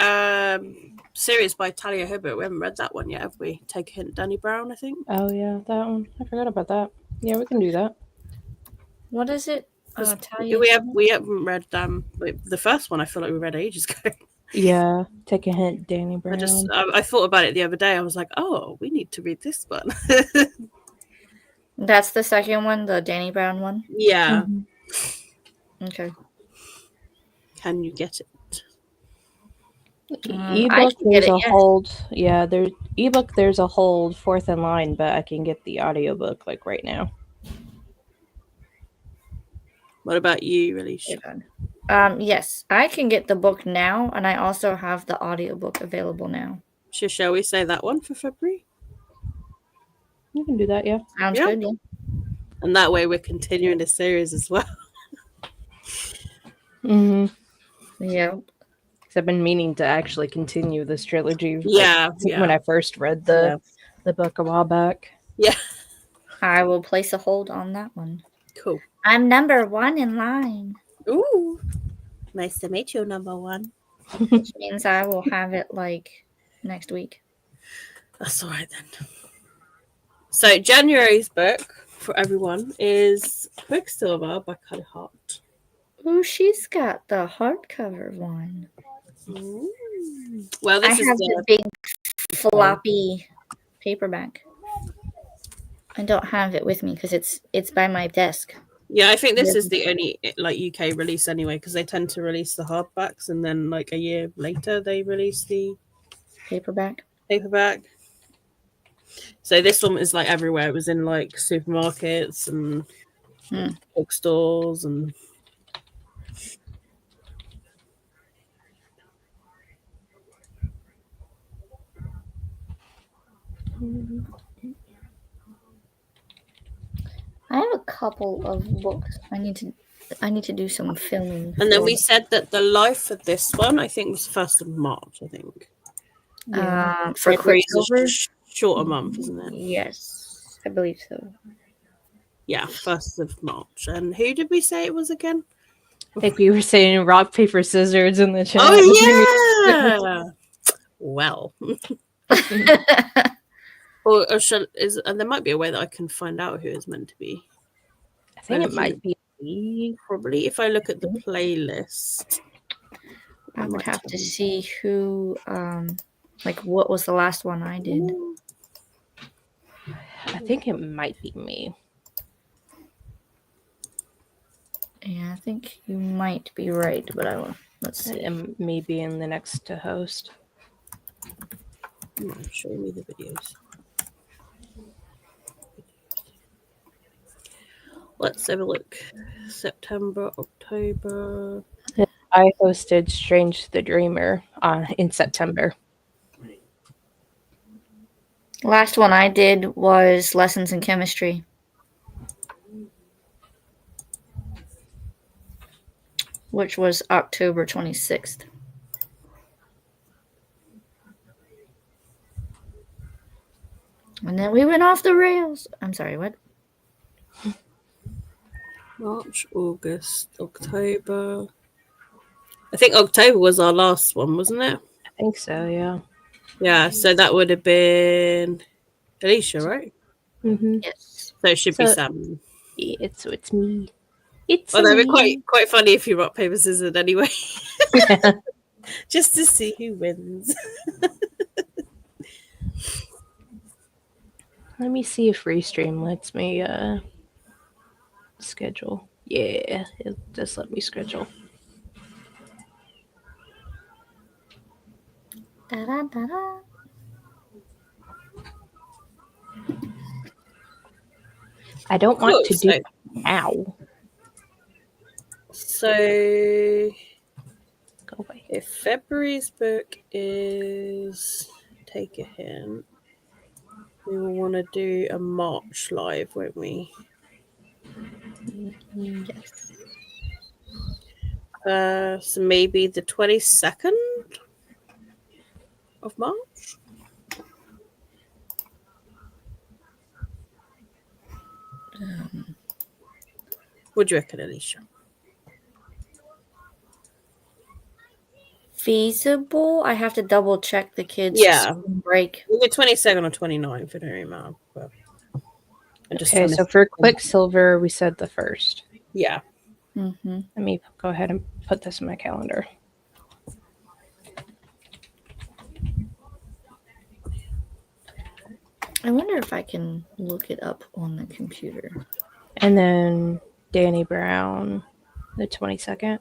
series by Talia Hibbert? We haven't read that one yet, have we? Take a Hint, Danny Brown, I think. Oh, yeah, that one. I forgot about that. Yeah, we can do that. What is it? We haven't read the first one. I feel like we read ages ago. Yeah, Take a Hint, Danny Brown. I thought about it the other day. I was like, oh, we need to read this one. That's the second one, the Danny Brown one. Yeah. Mm-hmm. Okay. Can you get it? Ebook, there's a hold. Yeah, there's ebook. There's a hold 4th in line, but I can get the audiobook like right now. What about you, Alicia? Yes, I can get the book now, and I also have the audiobook available now. Shall we say that one for February? You can do that, yeah. Sounds good, yeah. And that way we're continuing the series as well. Mm-hmm. Yeah. Because I've been meaning to actually continue this trilogy. Yeah. When I first read the book a while back. Yeah. I will place a hold on that one. Cool. I'm number 1 in line. Ooh. Nice to meet you, number 1. Which means I will have it like next week. That's all right then. So January's book for everyone is Quicksilver by Cully Hart. Ooh, she's got the hardcover one. Ooh. Well, this is have the big floppy paperback. I don't have it with me because it's by my desk. Yeah, I think this is the only like UK release anyway, because they tend to release the hardbacks and then like a year later they release the paperback. So this one is like everywhere. It was in like supermarkets and bookstores and I have a couple of books. I need to do some filming. And then we said that the life of this one, I think, was 1st of March, I think. For Quicksilver? Shorter month, isn't it? Yes, I believe so. Yeah, 1st of March. And who did we say it was again? I think we were saying rock, paper, scissors in the chat. Oh, yeah! Well. And there might be a way that I can find out who it's meant to be. I think it might be. Probably if I look at the playlist. I would have to see who, like, what was the last one I did. I think it might be me. Yeah, I think you might be right, but I will. Let's see. And me being the next to host. Come on, show me the videos. Let's have a look. September, October. I hosted Strange the Dreamer in September. Last one I did was Lessons in Chemistry. Which was October 26th. And then we went off the rails. I'm sorry, what? March, August, October. I think October was our last one, wasn't it? I think so, yeah. Yeah, so that would have been Alicia, right? Mm-hmm. Yes. So it should be So- Sam. It's me. It's Although me. it'd be quite funny if you rock, paper, scissors anyway. Yeah. Just to see who wins. Let me see if Restream lets me schedule. Yeah, it just let me schedule. Da-da-da-da. I don't want Cool, to do it now. So Go away. if February's book is Take a Hint, we will want to do a March live, won't we? Yes. So maybe the 22nd of March? What do you reckon, Alicia? Feasible. I have to double check the kids' Yeah. spring break. Either 22nd or 29th, it don't really matter. But I'm just Okay, trying to- so for Quicksilver, we said the 1st. yeah. Mm-hmm. Let me go ahead and put this in my calendar. I wonder if I can look it up on the computer. And then Danny Brown, the 22nd.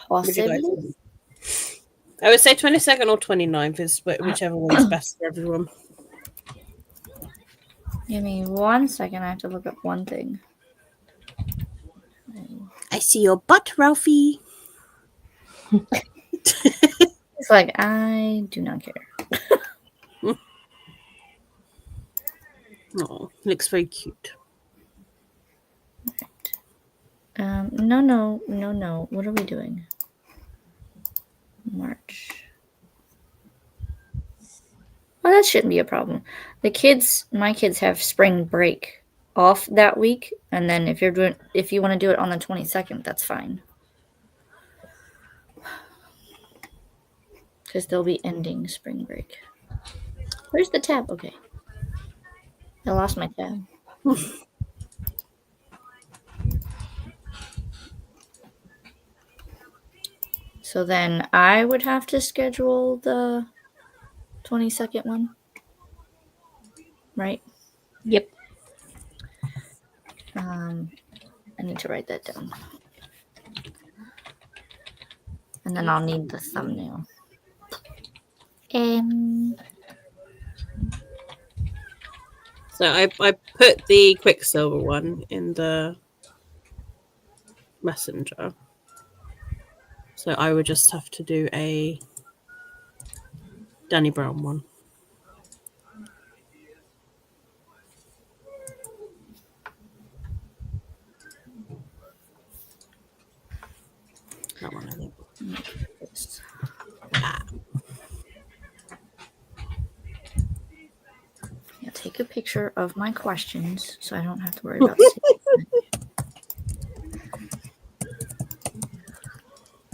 What would you guys Possibly. think? I would say 22nd or 29th is whichever one's best for everyone. Give me 1 second. I have to look up one thing. I see your butt, Ralphie. It's like, I do not care. Oh, looks very cute. No. What are we doing? March. Well, that shouldn't be a problem. My kids have spring break off that week, and then if you want to do it on the 22nd, that's fine. Because they'll be ending spring break. Where's the tab? Okay. I lost my tab. So then I would have to schedule the 22nd one. Right? Yep. I need to write that down. And then I'll need the thumbnail. So I put the Quicksilver one in the messenger. So I would just have to do a Danny Brown one. That one, I think. Yeah, take a picture of my questions so I don't have to worry about saving them.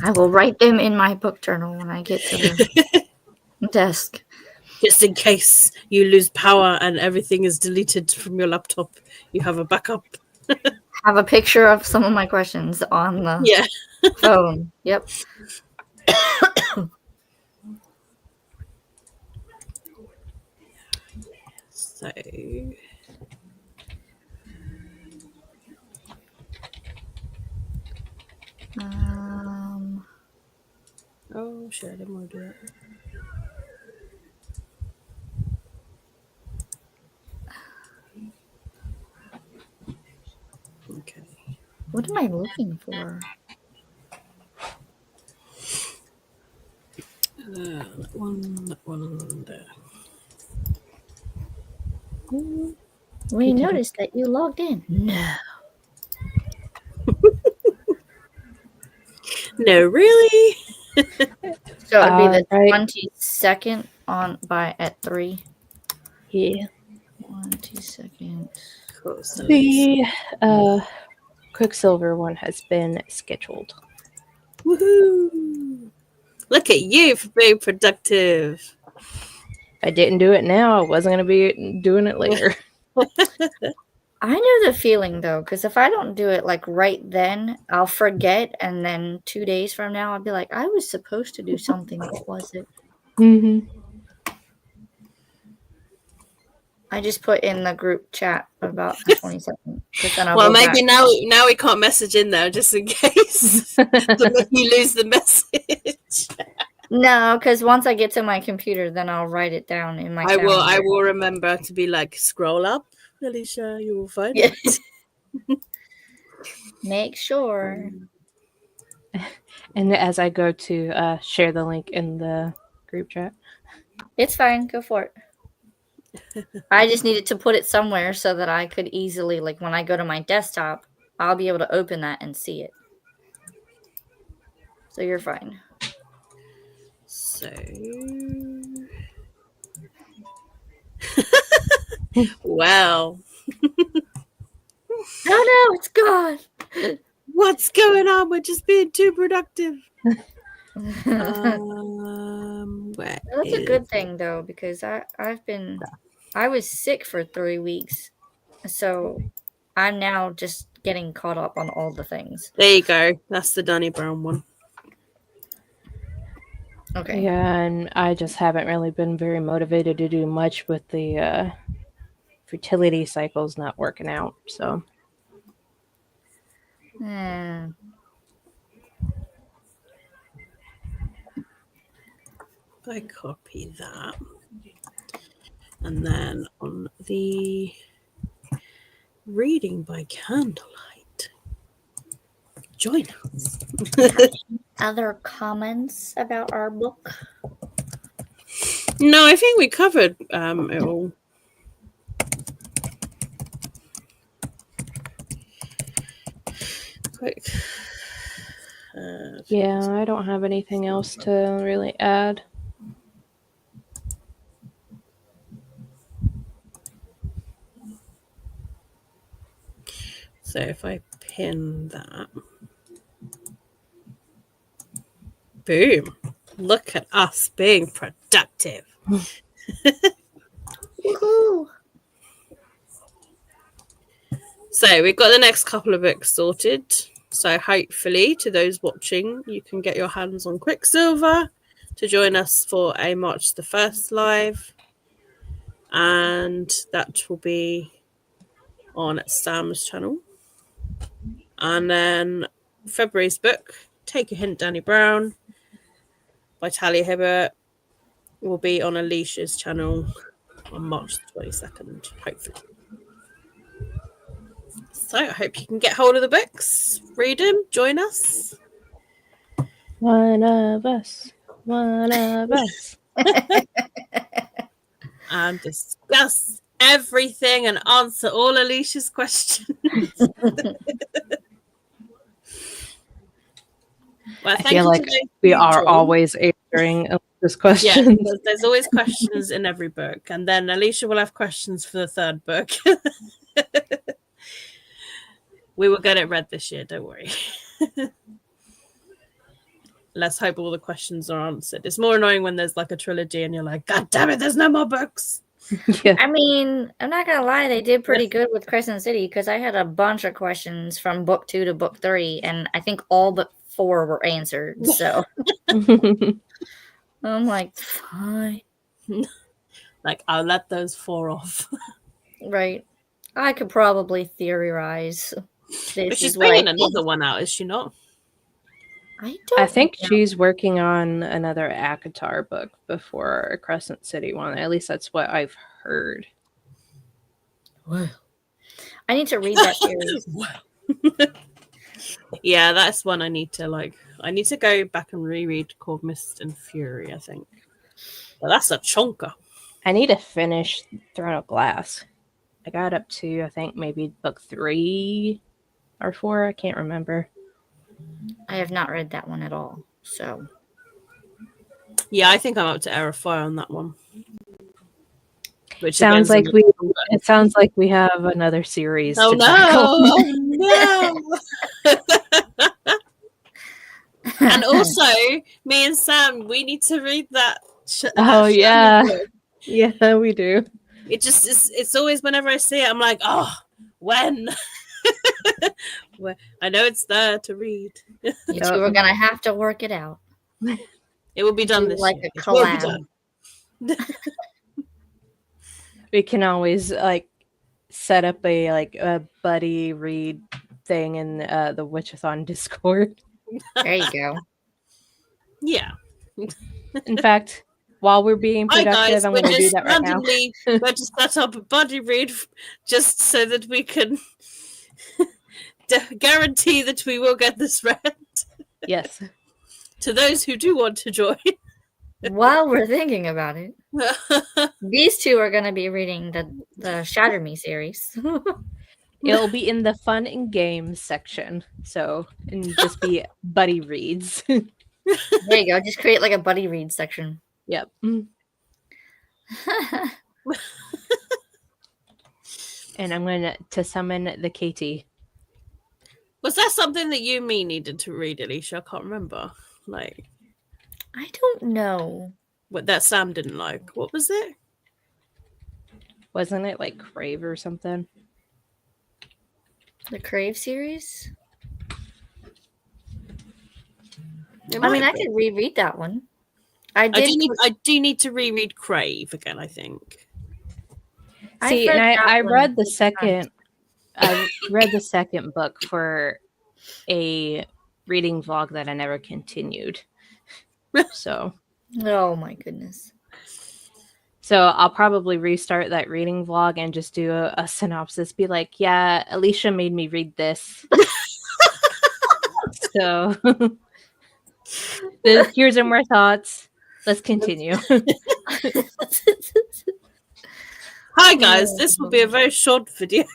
I will write them in my book journal when I get to the desk. Just in case you lose power and everything is deleted from your laptop, you have a backup. Have a picture of some of my questions on the phone. Yep. So oh shit, I didn't want to do it. Okay. What am I looking for? That one there. We noticed that you logged in. No. No, really? So it would be the Right. 22nd at 3. Yeah. 22nd. Cool. So The Quicksilver one has been scheduled. Woohoo! Look at you for being productive. If I didn't do it now, I wasn't going to be doing it later. I know the feeling though, because if I don't do it like right then, I'll forget, and then 2 days from now, I'll be like, I was supposed to do something. What was it? Mm-hmm. I just put in the group chat about the 27th. Well, maybe now we can't message in there just in case you lose the message. No, because once I get to my computer, then I'll write it down in my calendar. I will remember to be like, scroll up, Alicia, you will find it. Make sure. And as I go to share the link in the group chat. It's fine. Go for it. I just needed to put it somewhere so that I could easily, like when I go to my desktop, I'll be able to open that and see it. So you're fine. So, wow. Oh no, it's gone. What's going on? We're just being too productive. That's a good thing though, because I was sick for 3 weeks, so I'm now just getting caught up on all the things. There you go. That's the Danny Brown one. Okay. Yeah, and I just haven't really been very motivated to do much with the fertility cycles not working out. So. I copy that. And then on the reading by candlelight, join us. Other comments about our book? No, I think we covered it all. Quick. Yeah, I don't have anything else to really add. So if I pin that, boom, look at us being productive. Woohoo! So we've got the next couple of books sorted. So hopefully to those watching, you can get your hands on Quicksilver to join us for a March the 1st live. And that will be on Sam's channel. And then February's book, Take a Hint, Danny Brown, by Talia Hibbert, will be on Alicia's channel on March the 22nd, hopefully. So I hope you can get hold of the books, read them, join us. One of us. One of us. And discuss everything and answer all Alicia's questions. Well, I feel like we are always answering Alicia's questions. Yeah, there's always questions in every book. And then Alicia will have questions for the third book. We will get it read this year, don't worry. Let's hope all the questions are answered. It's more annoying when there's like a trilogy and you're like, God damn it, there's no more books. Yeah. I mean, I'm not gonna lie, they did pretty good with Crescent City because I had a bunch of questions from book 2 to book 3, and I think all but 4 were answered. So I'm like, fine. Like, I'll let those 4 off. Right. I could probably theorize. But she's bringing another one out, is she not? I think she's working on another ACOTAR book before a Crescent City one. At least that's what I've heard. Well, I need to read that series. Yeah, that's one I need to go back and reread, called Mist and Fury, I think. But that's a chonker. I need to finish Throne of Glass. I got up to, I think, maybe book 3 or 4. I can't remember. I have not read that one at all. So yeah, I think I'm up to Era Fire on that one. Which sounds like it sounds like we have another series. Oh to tackle. no! Oh no! And also, me and Sam, we need to read that. Oh, yeah. book. Yeah, we do. It just is. It's always whenever I see it, I'm like, oh, when? I know it's there to read. You two are gonna have to work it out. It will be done Do this like year. a It will be collab. done. We can always set up a buddy read thing in the Witchathon Discord. There you go. Yeah. In fact, while we're being Hi productive, guys, I'm we're going to do just that right now. randomly going to set up a buddy read just so that we can guarantee that we will get this read. Yes. To those who do want to join. While we're thinking about it, these two are going to be reading the Shatter Me series. It'll be in the fun and games section. So, and just be buddy reads. There you go. Just create like a buddy read section. Yep. And I'm going to summon the KT. Was that something that you and me needed to read, Alicia? I can't remember. I don't know. What that Sam didn't like. What was it? Wasn't it like Crave or something? The Crave series? It I mean, might I be. could reread that one. I do need to reread Crave again, I think. See, and I read the second. I read the second book for a reading vlog that I never continued. So. Oh my goodness. So I'll probably restart that reading vlog and just do a synopsis. Be like, yeah, Alicia made me read this. So here's some more thoughts. Let's continue. Hi guys, this will be a very short video.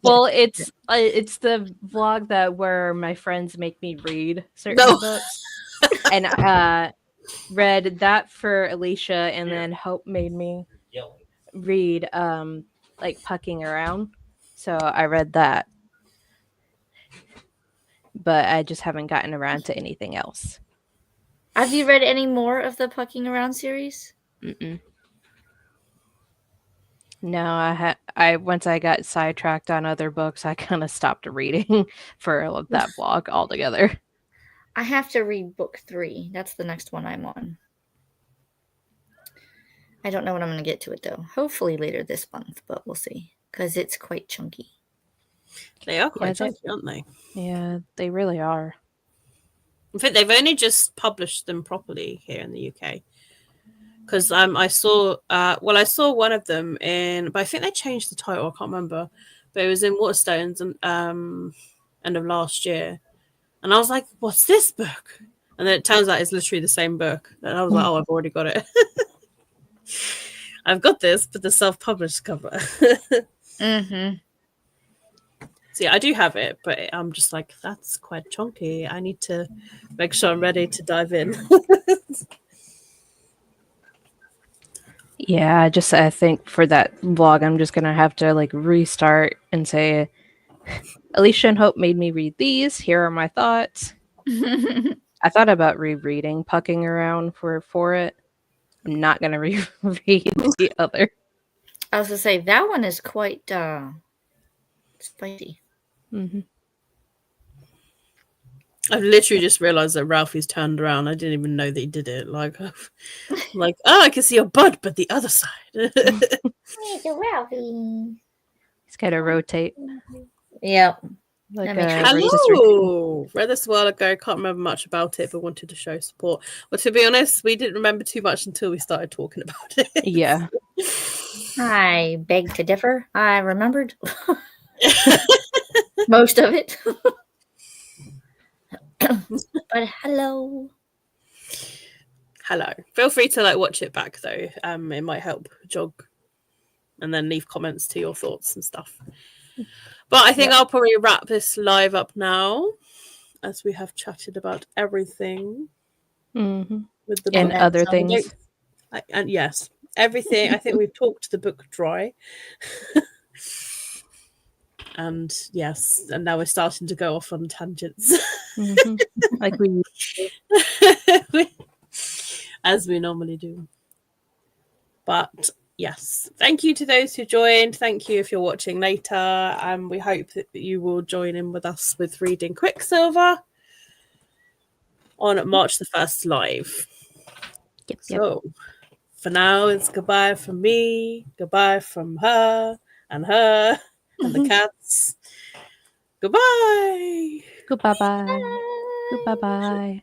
Well, it's the vlog that where my friends make me read certain books, and read that for Alicia, and then Hope made me read like Pucking Around. So I read that, but I just haven't gotten around to anything else. Have you read any more of the Pucking Around series? Mm-mm. No, I once I got sidetracked on other books, I kind of stopped reading for that vlog altogether. I have to read book 3. That's the next one I'm on. I don't know when I'm going to get to it, though. Hopefully later this month, but we'll see. Because it's quite chunky. They are quite chunky, aren't they? Yeah, they really are. In fact, they've only just published them properly here in the UK. Because I saw one of them but I think they changed the title. I can't remember, but it was in Waterstones end of last year, and I was like, "What's this book?" And then it turns out it's literally the same book, and I was like, "Oh, I've already got it. I've got this, but the self-published cover." Mm-hmm. See, I do have it, but I'm just like, that's quite chunky. I need to make sure I'm ready to dive in. Yeah, I think for that vlog, I'm just gonna have to restart and say, Alicia and Hope made me read these. Here are my thoughts. I thought about rereading Pucking Around for it. I'm not gonna reread the other. I was gonna say that one is quite spicy. Mm-hmm. I've literally just realized that Ralphie's turned around. I didn't even know that he did it. Oh, I can see your butt, but the other side. It's a Ralphie. He's got to rotate. Yep. Hello. Read this a while ago. Can't remember much about it, but wanted to show support. Well, to be honest, we didn't remember too much until we started talking about it. Yeah. I beg to differ. I remembered most of it. But hello. Feel free to watch it back though. It might help jog, and then leave comments to your thoughts and stuff. But I think I'll probably wrap this live up now, as we have chatted about everything with the and other things. And yes, everything. I think we've talked the book dry. And yes, and now we're starting to go off on tangents. Like we as we normally do. But yes, thank you to those who joined. Thank you if you're watching later. And we hope that you will join in with us with reading Quicksilver on March the 1st live. Yep. So for now, it's goodbye from me, goodbye from her and the cats. Goodbye. Goodbye. Goodbye.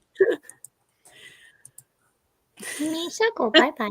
Misako, bye bye.